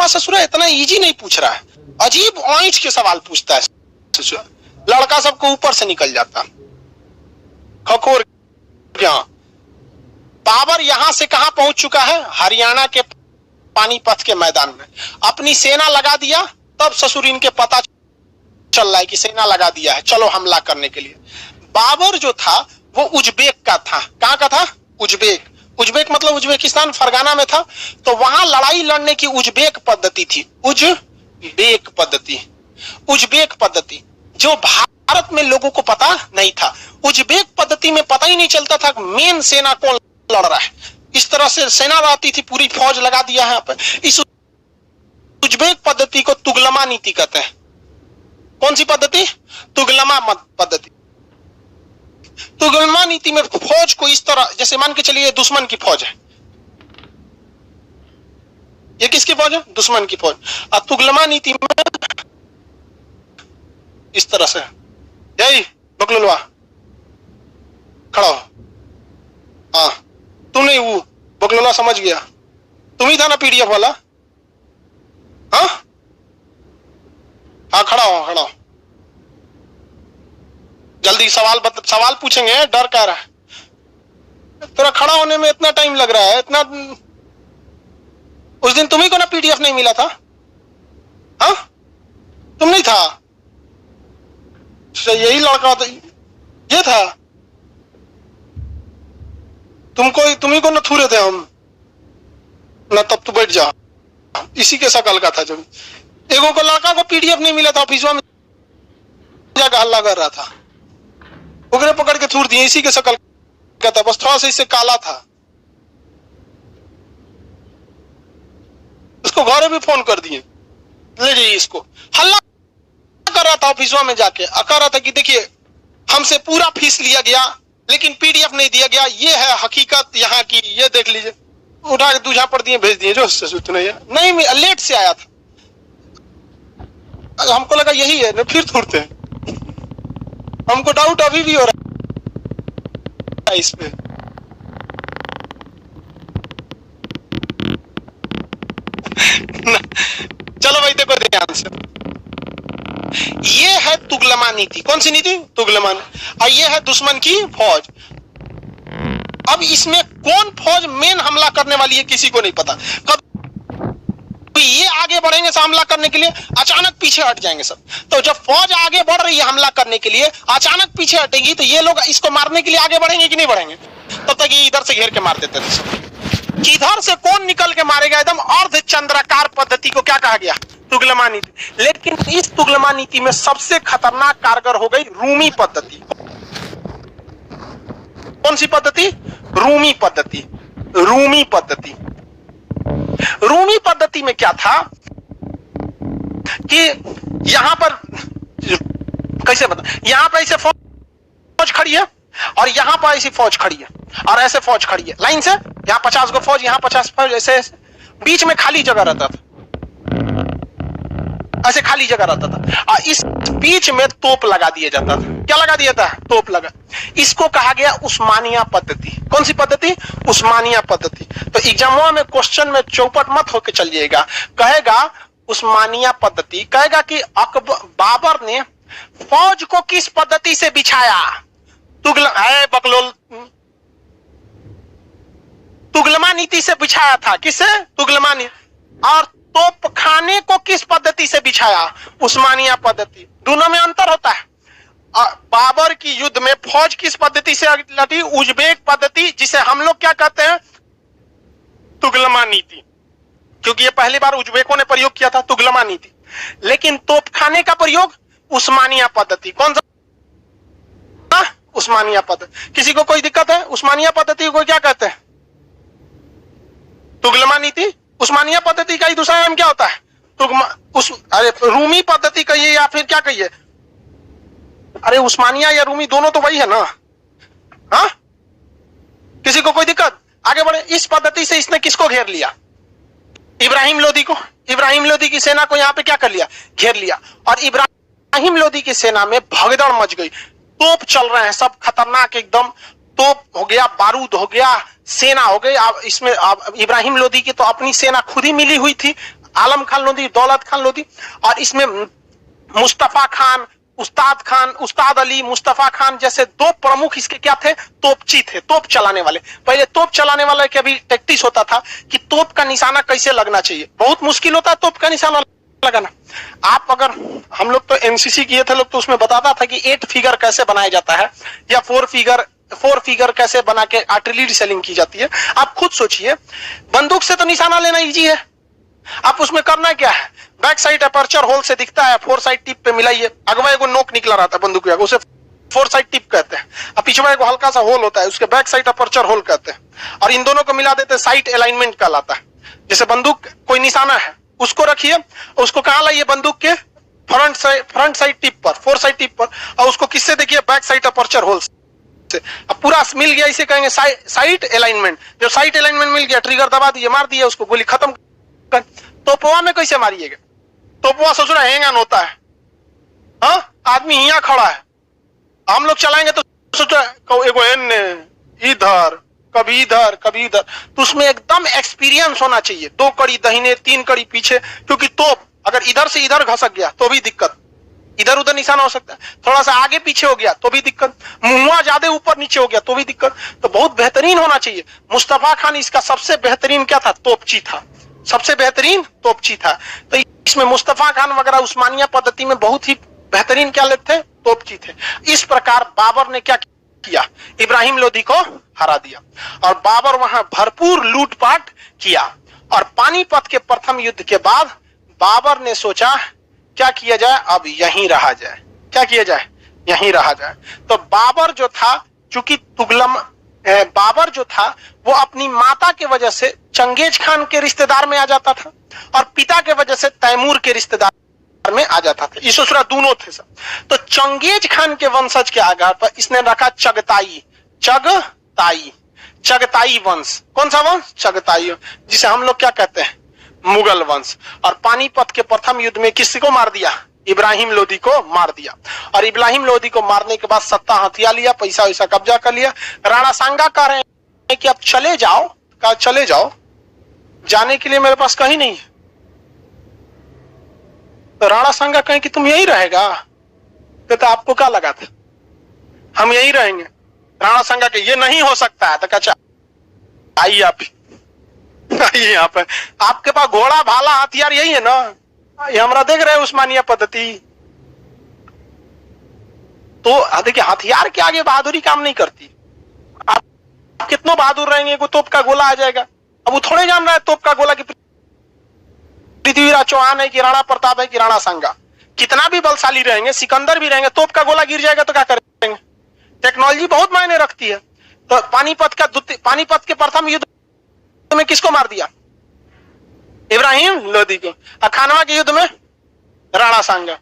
ससुरा इतना इजी नहीं पूछ रहा है, अजीब ऑइंच के सवाल पूछता है ससुरा, लड़का सबको ऊपर से निकल जाता खखोर। बाबर यहां से कहां पहुंच चुका है? हरियाणा के पानीपत के मैदान में अपनी सेना लगा दिया। तब ससुर इनके पता चल रहा है कि सेना लगा दिया है, चलो हमला करने के लिए। बाबर जो था वो उज्बेक का था। कहां का था? उज्बेक मतलब उज्बेकिस्तान, फरगाना में था। तो वहां लड़ाई लड़ने की उज्बेक पद्धति थी, उज्बेक पद्धति जो भारत में लोगों को पता नहीं था। उज्बेक पद्धति में पता ही नहीं चलता था मेन सेना कौन लड़ रहा है। इस तरह से सेना रहती थी, पूरी फौज लगा दिया है यहाँ पर। इस उज्बेक पद्धति को तुगलमा नीति कहते हैं। कौन सी पद्धति? तुगलमा पद्धति। तुगलमा नीति में फौज को इस तरह, जैसे मान के चलिए दुश्मन की फौज है, ये किसकी फौज है? दुश्मन की फौज। और तुगलमा नीति में इस तरह से, यही बकलुलवा खड़ा हो, हाँ तुम नहीं, वो बकलुलवा समझ गया, तुम ही था ना पीडीएफ वाला, हाँ खड़ा हो। जल्दी सवाल पूछेंगे, डर क्या रहा है? तेरा खड़ा होने में इतना टाइम लग रहा है, इतना। उस दिन तुम्ही को ना पीडीएफ नहीं मिला था, हाँ तुम नहीं था, यही लड़का था, ये था, तुम्ही को ना थूरे थे हम ना, तब तू बैठ जा। इसी के शकल का था। जब एगो को लड़का को पीडीएफ नहीं मिला था, ऑफिस में जाकर हल्ला कर रहा था, उगरे पकड़ के थूर दिए, इसी के शकल का था, बस थोड़ा सा इससे काला था। उसको घरे भी फोन कर दिए, ले जाइए इसको। हल्ला कर रहा था ऑफिस में जाके, कह रहा था कि देखिए हमसे पूरा फीस लिया गया लेकिन पीडीएफ नहीं दिया गया, ये है हकीकत यहाँ की, ये देख लीजिए। उठा के दूझा पड़ दिए, भेज दिए। जो नहीं लेट से आया था, हमको लगा यही है, फिर थूरते हैं। हमको डाउट अभी भी हो रहा है इस पे। चलो भाई देखो ध्यान से, ये है तुगलमा नीति। कौन सी नीति? तुगलमा। और ये है दुश्मन की फौज। अब इसमें कौन फौज मेन हमला करने वाली है किसी को नहीं पता। कब ये आगे बढ़ेंगे हमला करने के लिए, अचानक पीछे हट जाएंगे सब। तो जब फौज आगे बढ़ रही है हमला करने के लिए, अचानक पीछे हटेगी, तो ये लोग इसको मारने के लिए आगे बढ़ेंगे कि नहीं बढ़ेंगे? तब तक ये इधर से घेर के मार देते थे सब। किधर से कौन निकल के मारेगा, एकदम अर्ध चंद्राकार पद्धति को क्या कहा गया, तुगलमा नीति। लेकिन इस तुगलमा नीति में सबसे खतरनाक कारगर हो गई रूमी पद्धति। कौन सी पद्धति, रूमी पद्धति। रूमी पद्धति, रूमी पद्धति में क्या था कि यहां पर कैसे बता, यहां पर ऐसे फौज खड़ी है और यहां पर ऐसी फौज खड़ी है और ऐसे फौज खड़ी है लाइन से, यहां 50 गो फौज, यहां 50 फौज, ऐसे बीच में खाली जगह रहता था, ऐसे खाली जगह रहता था और इस बीच में तोप लगा दिया जाता था। क्या लगा दिया था, तोप लगा। इसको कहा गया उस्मानिया पद्धति। कौन सी पद्धति, उस्मानिया पद्धति। तो एग्जामों में क्वेश्चन में चौपट मत होके चल जाएगा, कहेगा उस्मानिया पद्धति, कहेगा कि बाबर ने फौज को किस पद्धति से बिछाया, तुगलमा नीति से बिछाया था। किससे, तुगलमा नीति। और तोपखाने को किस पद्धति से बिछाया, उस्मानिया पद्धति। दोनों में अंतर होता है। बाबर की युद्ध में फौज किस पद्धति से लड़ी, उज्बेक पद्धति, जिसे हम लोग क्या कहते हैं, तुगलमा नीति, क्योंकि ये पहली बार उज्बेकों ने प्रयोग किया था तुगलमा नीति। लेकिन तोपखाने का प्रयोग उस्मानिया पद्धति। कौन सा, उस्मानिया पद्धति। किसी को कोई दिक्कत है, उस्मानिया पद्धति को क्या कहते हैं, तुगलमा नीति। उस्मानिया पद्धति का ही दूसरा नाम क्या होता है, अरे रूमी पद्धति कहिए या फिर क्या कहिए, अरे उस्मानिया या रूमी दोनों तो वही है ना। हाँ, किसी को कोई दिक्कत, आगे बढ़े। इस पद्धति से इसने किसको घेर लिया, इब्राहिम लोदी को। इब्राहिम लोदी की सेना को यहां पे क्या कर लिया, घेर लिया। और इब्राहिम लोदी की सेना में भगदड़ मच गई, तोप चल रहे हैं सब खतरनाक एकदम, तोप हो गया, बारूद हो गया, सेना हो गई। अब इसमें इब्राहिम लोदी की तो अपनी सेना खुद ही मिली हुई थी, आलम खान लोदी, दौलत खान लोदी, और इसमें मुस्तफा खान, उस्ताद अली, मुस्तफा खान जैसे दो प्रमुख इसके क्या थे, तोपची थे, तोप चलाने वाले। पहले तोप चलाने वाले के भी टैक्टिस होता था कि तोप का निशाना कैसे लगना चाहिए। बहुत मुश्किल होता है तोप का निशाना लगाना। आप अगर, हम लोग तो एनसीसी किए थे लोग, तो उसमें बताता था कि 8 फिगर कैसे बनाया जाता है या 4 फिगर कैसे बना के आर्टिलरी सेलिंग की जाती है। आप खुद सोचिए, बंदूक से तो निशाना लेना इजी है, आप उसमें करना क्या है, बैक साइड अपर्चर होल से दिखता है, 4 साइड टिप पे मिलाइए, अगवा एगो नोक निकला रहता है बंदूक का, उसे 4 साइड टिप कहते हैं, और पिछवा एगो हल्का सा होल होता है, उसके बैक साइड अपर्चर होल कहते हैं, और इन दोनों को मिला देते हैं, साइट अलाइनमेंट कहलाता है। जैसे बंदूक कोई निशाना है, उसको रखिए, उसको कहां लाइए, बंदूक के फ्रंट साइड टिप पर, 4 साइड टिप पर, और उसको किससे देखिए, बैक साइड अपर्चर होल से। अब पूरा मिल गया, इसे कहेंगे साइट अलाइनमेंट। जब साइट अलाइनमेंट मिल गया, ट्रिगर दबा दिए, मार दिए उसको, गोली खत्म। तोपवा में कैसे मारिएगा, तोपवा सोच रहा हैंग ऑन होता है, हाँ, आदमी यहाँ खड़ा है, हम लोग चलाएंगे तो सोच रहा एगो इधर कभी इधर कभी इधर, तो उसमें एकदम एक्सपीरियंस होना चाहिए। 2 कड़ी दाहिने, 3 कड़ी पीछे, क्योंकि तोप अगर इधर से इधर घसक गया तो भी दिक्कत, इधर उधर निशाना हो सकता है, थोड़ा सा आगे पीछे हो गया तो भी दिक्कत, मुंह ज्यादा ऊपर नीचे हो गया तो भी दिक्कत। तो बहुत बेहतरीन होना चाहिए। मुस्तफा खान इसका सबसे बेहतरीन क्या था, तोपची था, सबसे बेहतरीन तोपची था। तो इसमें मुस्तफा खान वगैरह उस्मानिया पद्धति में बहुत ही बेहतरीन क्या थे, तोपची थे। इस प्रकार बाबर ने क्या किया, इब्राहिम लोदी को हरा दिया, और बाबर वहां भरपूर लूटपाट किया। और पानीपत के प्रथम युद्ध के बाद बाबर ने सोचा क्या किया जाए, अब यहीं रहा जाए। क्या किया जाए, यहीं रहा जाए। तो बाबर जो था, चूंकि बाबर जो था वो अपनी माता के वजह से चंगेज खान के रिश्तेदार में आ जाता था, और पिता के वजह से तैमूर के रिश्तेदार में आ जाता था। ये ससुरा दोनों थे सब। तो चंगेज खान के वंशज के आधार पर इसने रखा चगताई वंश। कौन सा वंश, चगताई, जिसे हम लोग क्या कहते हैं, मुगल वंश। और पानीपत के प्रथम युद्ध में किसको मार दिया, इब्राहिम लोदी को मार दिया। और इब्राहिम लोदी को मारने के बाद सत्ता हथिया लिया, पैसा वैसा कब्जा कर लिया। राणा सांगा कह रहे हैं कि अब चले जाओ, कहा चले जाओ, जाने के लिए मेरे पास कहीं नहीं है। तो राणा सांगा कहें कि तुम यही रहेगा, तो आपको क्या लगा था हम यही रहेंगे। राणा सांगा के ये नहीं हो सकता है। तो कहा आइए आप, आइए यहाँ पे, आपके पास घोड़ा भाला हथियार यही है ना, ये हमारा देख रहे हैं उस्मानिया पद्धति। तो देखिए हथियार के आगे बहादुरी काम नहीं करती। आप कितना बहादुर रहेंगे, कोई तोप का गोला आ जाएगा, अब वो थोड़े जान रहा है तोप का गोला कि पृथ्वीराज चौहान है कि राणा प्रताप है कि राणा सांगा। कितना भी बलशाली रहेंगे, सिकंदर भी रहेंगे, तोप का गोला गिर जाएगा तो क्या करेंगे? टेक्नोलॉजी बहुत मायने रखती है। तो पानीपत के प्रथम युद्ध में किसको मार दिया? इब्राहिम लोदी को। और खानवा के युद्ध में राणा सांगा।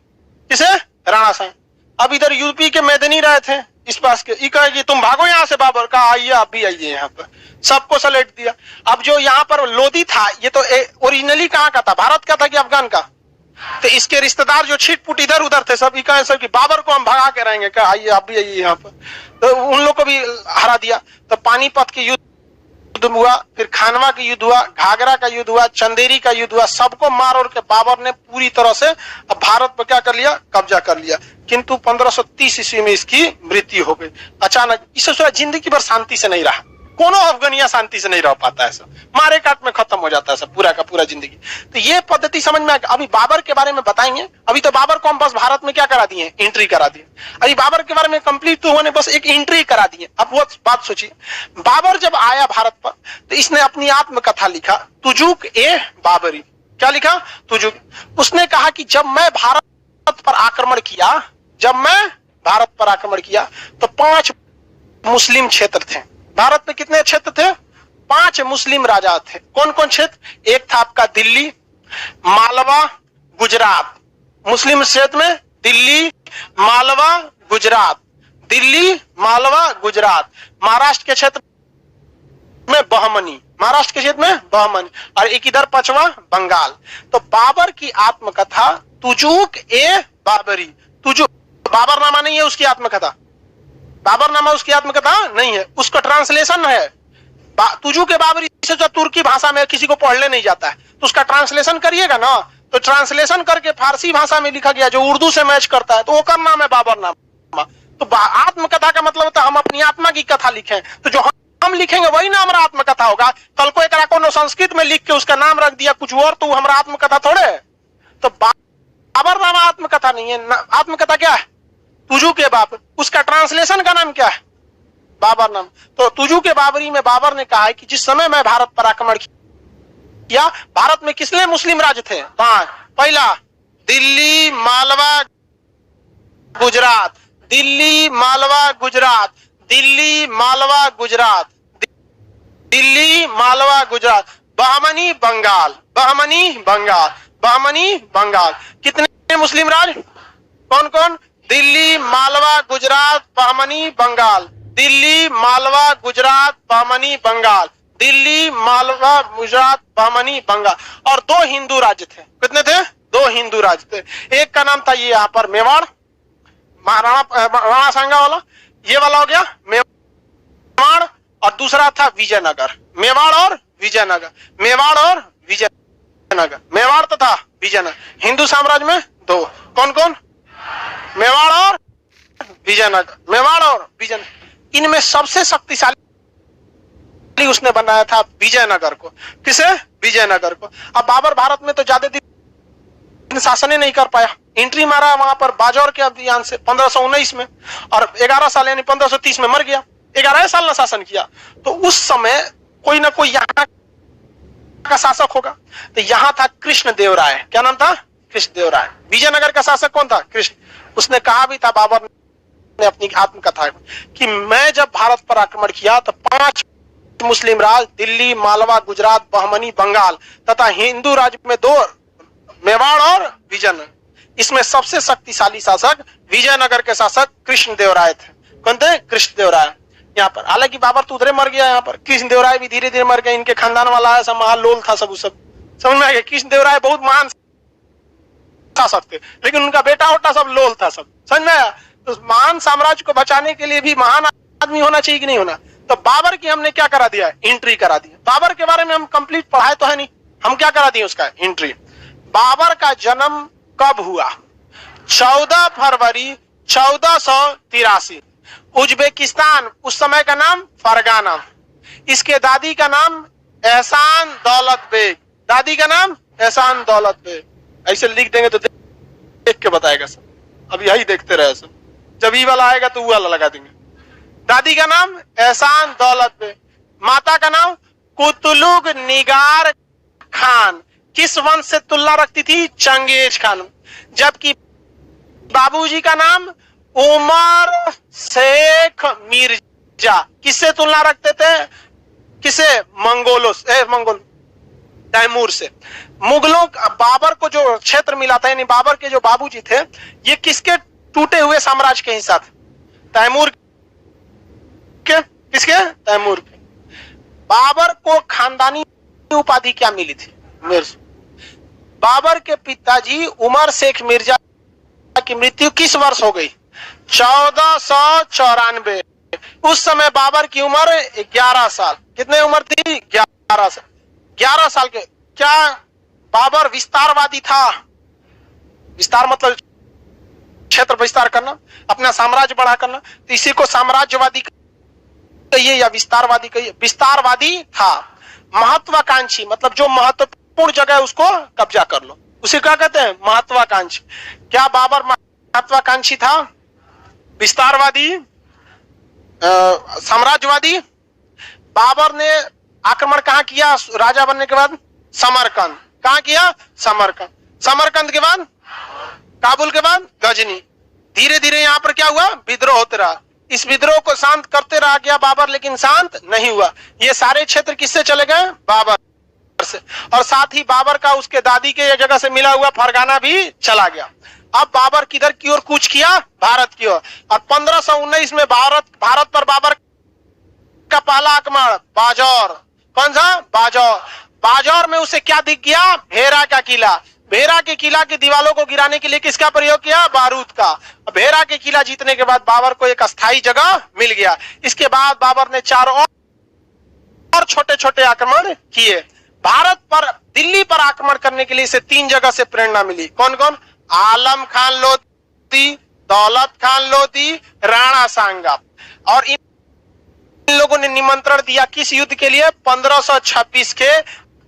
किसे? राणा सांगा। अब इधर यूपी के मैदानी रहे थे इस पास के, ये कहे कि तुम भागो यहां से, बाबर का आइए आप भी आइए यहाँ पर, सबको सलेट दिया। अब जो यहाँ पर लोदी था ये तो ओरिजिनली कहाँ का था? भारत का था कि अफगान का? तो इसके रिश्तेदार जो छिटपुट इधर उधर थे सब, कहे सब कि बाबर को हम भगा के रहेंगे, कहा आइए आप भी आइए यहाँ पर। तो उन लोग को भी हरा दिया। तो पानीपत के युद्ध हुआ, फिर खानवा का युद्ध हुआ, घाघरा का युद्ध हुआ, चंदेरी का युद्ध हुआ, सबको मार और के बाबर ने पूरी तरह से अब भारत पर क्या कर लिया? कब्जा कर लिया। किंतु 1530 ईस्वी में इसकी मृत्यु हो गई अचानक। इससे जिंदगी भर शांति से नहीं रहा, कोनो अफगानिया शांति से नहीं रह पाता है, सब मारे काट में खत्म हो जाता है सब पूरा का पूरा जिंदगी। तो ये पद्धति समझ में अभी बाबर के बारे में बताएंगे। अभी तो बाबर को हम बस भारत में क्या करा दिए? एंट्री करा दिए। अभी बाबर के बारे में कंप्लीट तो होने बस एक एंट्री करा दिए। अब वो बात सोचिए, बाबर जब आया भारत पर तो इसने अपनी आत्मकथा लिखा, तुजुक ए बाबरी। क्या लिखा? तुजुक। उसने कहा कि जब मैं भारत पर आक्रमण किया तो 5 मुस्लिम क्षेत्र थे। भारत में कितने क्षेत्र थे? 5 मुस्लिम राजा थे। कौन कौन क्षेत्र? एक था आपका दिल्ली, मालवा, गुजरात। मुस्लिम क्षेत्र में दिल्ली, मालवा, गुजरात। दिल्ली, मालवा, गुजरात। महाराष्ट्र के क्षेत्र में बहमनी, महाराष्ट्र के क्षेत्र में बहमनी, और एक इधर 5वां बंगाल। तो बाबर की आत्मकथा तुजुक ए बाबरी। तुजुक बाबरनामा नहीं है उसकी आत्मकथा, बाबरनामा उसकी आत्मकथा नहीं है, उसका ट्रांसलेशन है। तुजू के बाबरी से जो तुर्की भाषा में किसी को पढ़ने नहीं जाता है तो उसका ट्रांसलेशन करिएगा ना, तो ट्रांसलेशन करके फारसी भाषा में लिखा गया जो उर्दू से मैच करता है, तो वो का नाम है बाबरनामा। तो आत्मकथा का मतलब होता है हम अपनी आत्मा की कथा लिखें, तो जो हम लिखेंगे वही ना हमारा आत्मकथा होगा। कल को एक कोनो संस्कृत में लिख के उसका नाम रख दिया कुछ और, तो हमारा आत्मकथा थोड़े। तो बाबरनामा आत्मकथा नहीं है। आत्मकथा क्या है? तुजू के बाबर, उसका ट्रांसलेशन का नाम क्या है? बाबर नाम। तो तुजू के बाबरी में बाबर ने कहा है कि जिस समय मैं भारत पर आक्रमण किया, भारत में किसने मुस्लिम राज्य थे? 5। पहला दिल्ली, मालवा, गुजरात। दिल्ली, मालवा, गुजरात। दिल्ली, मालवा, गुजरात। दिल्ली, मालवा, गुजरात। बहमनी, बंगाल। बहमनी, बंगाल। बहमनी, बंगाल। कितने मुस्लिम राज्य? कौन कौन? दिल्ली, मालवा, गुजरात, बहमनी, बंगाल। दिल्ली, मालवा, गुजरात, बहमनी, बंगाल। दिल्ली, मालवा, गुजरात, बहमनी, बंगाल। और 2 हिंदू राज्य थे। कितने थे? 2 हिंदू राज्य थे। एक का नाम था ये यहाँ पर मेवाड़, राणा सांगा वाला, ये वाला हो गया मेवाड़, और दूसरा था विजयनगर। मेवाड़ और विजयनगर। मेवाड़ और विजयनगर। मेवाड़ तो था विजयनगर। हिंदू साम्राज्य में 2 कौन कौन? मेवाड़ और विजयनगर। मेवाड़ और विजयनगर। इनमें सबसे शक्तिशाली उसने बनाया था विजयनगर को। किसे? विजयनगर को। अब बाबर भारत में तो ज्यादा दिन शासन नहीं कर पाया, एंट्री मारा वहां पर बाजौर के अभियान से 1519 में, और 11 साल यानी 1530 में मर गया। 11 साल ना शासन किया। तो उस समय कोई ना कोई यहाँ का शासक होगा, तो यहाँ था कृष्ण देव राय। क्या नाम था? कृष्ण देव राय। विजयनगर का शासक कौन था? कृष्ण। उसने कहा भी था बाबर ने अपनी आत्मकथा कि मैं जब भारत पर आक्रमण किया तो 5 मुस्लिम राज्य दिल्ली, मालवा, गुजरात, बहमनी, बंगाल तथा हिंदू राज्य में 2 मेवाड़ और विजयनगर। इसमें सबसे शक्तिशाली शासक विजयनगर के शासक कृष्ण देव राय थे। कौन थे? कृष्ण देव राय। यहाँ पर हालांकि बाबर तो उधरे मर गया, यहाँ पर कृष्ण देव राय भी धीरे धीरे मर गए। इनके खानदान वाला है सब महालोल था, सब समझ में आ गया। कृष्ण देव राय बहुत महान शासक थे, लेकिन उनका बेटा होता सब लोल था, सब समझ में आया। तो महान साम्राज्य को बचाने के लिए भी महान आदमी होना चाहिए कि नहीं होना। तो बाबर की हमने क्या करा दिया? एंट्री करा दिया। बाबर के बारे में हम कंप्लीट पढ़ाए तो है नहीं, हम क्या करा दिए उसका? एंट्री। बाबर का जन्म कब हुआ? 14 फरवरी 1483। उज्बेकिस्तान, उस समय का नाम फरगाना। इसके दादी का नाम एहसान दौलत बेग। दादी का नाम एहसान दौलत बेग। ऐसे लिख देंगे तो देख के बताएगा सब। अब यही देखते रहे सब, जब ये वाला आएगा तो वो वाला लगा देंगे। दादी का नाम एहसान दौलत बेग, माता का नाम कुतलुग निगार खान किस वंश से तुलना रखती थी? Genghis Khan. जबकि बाबूजी का नाम उमर शेख मिर्जा, किससे तुलना रखते थे? किसे? मंगोलों से, मंगोल तैमूर से। मुगलों बाबर को जो क्षेत्र मिला था, यानी बाबर के जो बाबूजी थे, ये किसके टूटे हुए साम्राज्य के हिस्सा थे? तैमूर के। किसके? तैमूर के। बाबर को खानदानी उपाधि क्या मिली थी? मिर्जा। बाबर के पिताजी उमर शेख मिर्जा की मृत्यु किस वर्ष हो गई? 1494। उस समय बाबर की उम्र 11 साल। कितने उम्र थी? 11 साल। 11 साल के। क्या बाबर विस्तारवादी था? विस्तार मतलब क्षेत्र विस्तार करना, अपना साम्राज्य बड़ा करना, तो इसी को साम्राज्यवादी कहिए या विस्तारवादी कहिए। विस्तारवादी था। महत्वाकांक्षी मतलब जो महत्वपूर्ण जगह है उसको कब्जा कर लो, उसे क्या कहते हैं? महत्वाकांक्षी। क्या बाबर महत्वाकांक्षी था? विस्तारवादी, साम्राज्यवादी। बाबर ने आक्रमण कहां किया राजा बनने के बाद? समरकंद। कहां किया? समरकंद। समरकंद के बाद काबुल, के बाद गजनी। धीरे धीरे यहां पर क्या हुआ? विद्रोह होते रहा। इस विद्रोह को शांत करते रहा गया बाबर, लेकिन शांत नहीं हुआ। ये सारे क्षेत्र किससे चले गए? बाबर से। और साथ ही बाबर का उसके दादी के जगह से मिला हुआ फरगाना भी चला गया। अब बाबर किधर की ओर कूच किया? भारत की ओर। और 1519 में भारत पर बाबर का पहला आक्रमण बाजौर। कौन सा? बाजौर। बाजौर में उसे क्या दिख गया? भेरा का किला। भेरा के किला की दीवारों को गिराने के लिए किसका प्रयोग किया? बारूद का। भेरा के किला जीतने के बाद बाबर को एक अस्थायी जगह मिल गया। इसके बाद बाबर ने 4 और छोटे छोटे आक्रमण किए। भारत पर, दिल्ली पर आक्रमण करने के लिए इसे 3 जगह से प्रेरणा मिली। कौन कौन? आलम खान लोधी, दौलत खान लोधी, राणा सांगा। और इन लोगों ने निमंत्रण दिया किस युद्ध के लिए? 1526 के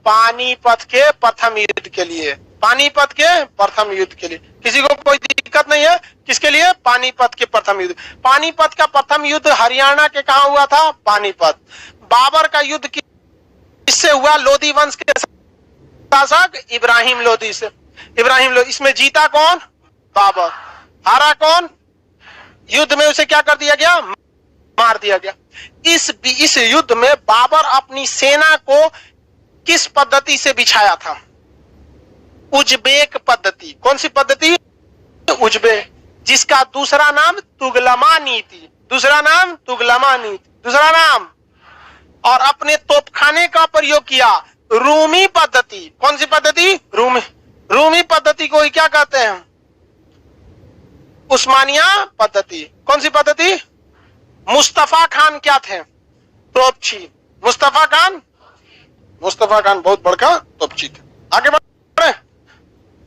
पानीपत के प्रथम युद्ध के लिए। पानीपत के प्रथम युद्ध के लिए। किसी को कोई दिक्कत नहीं है? किसके लिए? पानीपत के प्रथम युद्ध। पानीपत का प्रथम युद्ध हरियाणा के कहां हुआ था? पानीपत। बाबर का युद्ध किससे हुआ? लोधी वंश के शासक इब्राहिम लोधी से। इब्राहिम लोधी। इसमें जीता कौन? बाबर। हारा कौन? युद्ध में उसे क्या कर दिया गया? मार दिया गया। इस युद्ध में बाबर अपनी सेना को किस पद्धति से बिछाया था? उज्बेक पद्धति। कौन सी पद्धति? उज्बेक, जिसका दूसरा नाम तुगलमा नीति। दूसरा नाम तुगलमा नीति। दूसरा नाम। और अपने तोपखाने का प्रयोग किया रूमी पद्धति। कौन सी पद्धति? रूमी। रूमी पद्धति को ही क्या कहते हैं? उस्मानिया पद्धति। कौन सी पद्धति? मुस्तफा खान क्या थे? तोपची। मुस्तफा खान बहुत बड़का तोपची थे। आगे बढ़े।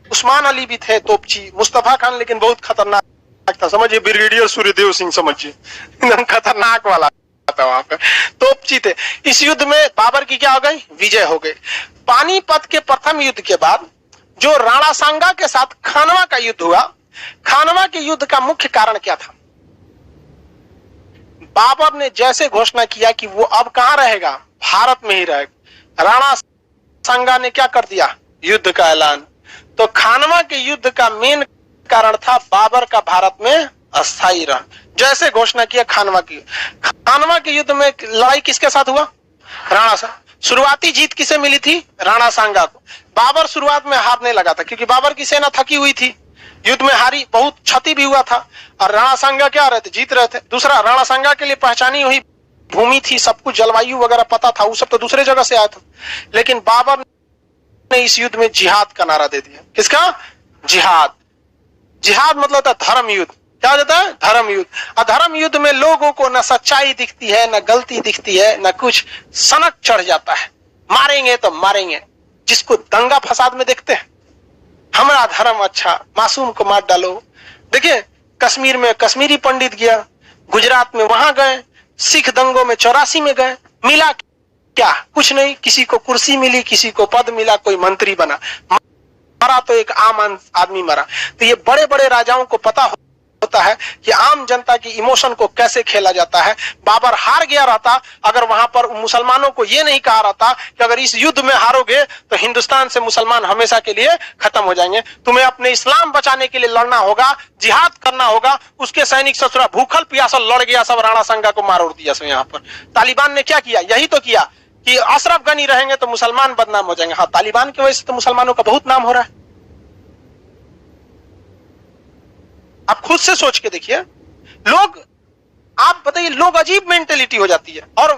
उस्मान अली भी थे तोपची। मुस्तफा खान लेकिन बहुत खतरनाक था। समझिए ब्रिगेडियर सूर्यदेव सिंह, समझिए एकदम खतरनाक वाला था। वहां पे तोपची थे। इस युद्ध में बाबर की क्या हो गई? विजय हो गई। पानीपत के प्रथम युद्ध के बाद जो राणा सांगा के साथ खानवा का युद्ध हुआ, खानवा के युद्ध का मुख्य कारण क्या था? बाबर ने जैसे घोषणा किया कि वो अब कहां रहेगा? भारत में ही रहेगा। राणा सांगा ने क्या कर दिया? युद्ध का ऐलान। तो खानवा के युद्ध का मेन कारण था बाबर का भारत में अस्थायी रहना। जैसे घोषणा किया खानवा के युद्ध में लड़ाई किसके साथ हुआ? राणा सांगा। शुरुआती जीत किसे मिली थी? राणा सांगा को। बाबर शुरुआत में हारने लगा था क्योंकि बाबर की सेना थकी हुई थी, युद्ध में हारी, बहुत क्षति भी हुआ था। और राणा सांगा क्या रहे थे? जीत रहे थे। दूसरा, राणा सांगा के लिए पहचानी हुई भूमि थी, सब कुछ जलवायु वगैरह पता था, वो सब तो दूसरे जगह से आया था। लेकिन बाबर ने इस युद्ध में जिहाद का नारा दे दिया। किसका? जिहाद। जिहाद मतलब था धर्म युद्ध। क्या होता है? धर्म युद्ध। और धर्म युद्ध में लोगों को न सच्चाई दिखती है, न गलती दिखती है, न कुछ, सनक चढ़ जाता है। मारेंगे तो मारेंगे। जिसको दंगा फसाद में देखते हैं, हमारा धर्म अच्छा, मासूम को मार डालो। देखिए कश्मीर में कश्मीरी पंडित गया, गुजरात में वहां गए, सिख दंगों में 84 में गए, मिला क्या? कुछ नहीं। किसी को कुर्सी मिली, किसी को पद मिला, कोई मंत्री बना। मरा तो एक आम आदमी मरा। तो ये बड़े बड़े राजाओं को पता होता होता है कि आम जनता की इमोशन को कैसे खेला जाता है। बाबर हार गया रहता अगर वहां पर मुसलमानों को यह नहीं कहा रहता कि अगर इस युद्ध में हारोगे तो हिंदुस्तान से मुसलमान हमेशा के लिए खत्म हो जाएंगे, तुम्हें अपने इस्लाम बचाने के लिए लड़ना होगा, जिहाद करना होगा। उसके सैनिक ससुरा भूखल प्यासल लड़ गया, सब राणा संगा को मार उड़ दिया। यहाँ पर तालिबान ने क्या किया, यही तो किया कि अशरफ गनी रहेंगे तो मुसलमान बदनाम हो जाएंगे। हाँ, तालिबान की वजह से तो मुसलमानों का बहुत नाम हो रहा है। आप खुद से सोच के देखिए, लोग, आप बताइए, लोग अजीब मेंटेलिटी हो जाती है। और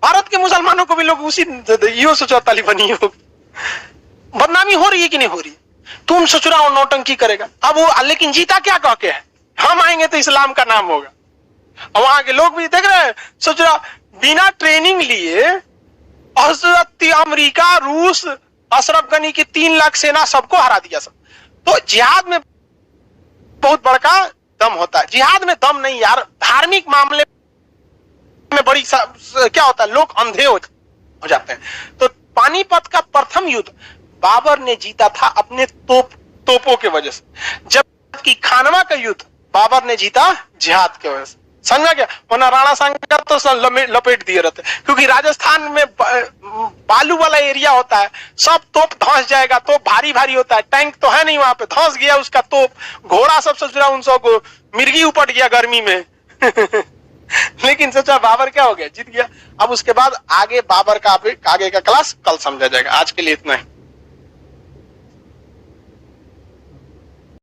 भारत के मुसलमानों को भी लोग उसी यो सोचो तालिबानी हो, बदनामी हो रही है कि नहीं हो रही। तुम सोच रहा हो नौटंकी करेगा, अब वो लेकिन जीता क्या कह के है, हम आएंगे तो इस्लाम का नाम होगा। और वहां के लोग भी देख रहे हैं, सोच रहा बिना ट्रेनिंग लिए अमेरिका, रूस, अशरफ गनी की 3 लाख सेना सबको हरा दिया सब। तो जिहाद में बहुत बड़का दम होता है। जिहाद में दम नहीं यार, धार्मिक मामले में बड़ी क्या होता है, लोग अंधे हो जाते हैं। तो पानीपत का प्रथम युद्ध बाबर ने जीता था अपने तोपों के वजह से, जबकि खानवा का युद्ध बाबर ने जीता जिहाद के वजह से। समझा क्या, वरना राणा सांगा तो लपेट दिए रहते, क्योंकि राजस्थान में बालू वाला एरिया होता है, सब तोप धंस जाएगा, तोप भारी भारी होता है, टैंक तो है नहीं वहां पे, धंस गया उसका तोप, घोड़ा सब सोचा उन सबको मिर्गी उपट गया गर्मी में लेकिन सोचा बाबर क्या हो गया, जीत गया। अब उसके बाद आगे बाबर का आगे का क्लास कल समझा जाएगा। आज के लिए इतना ही।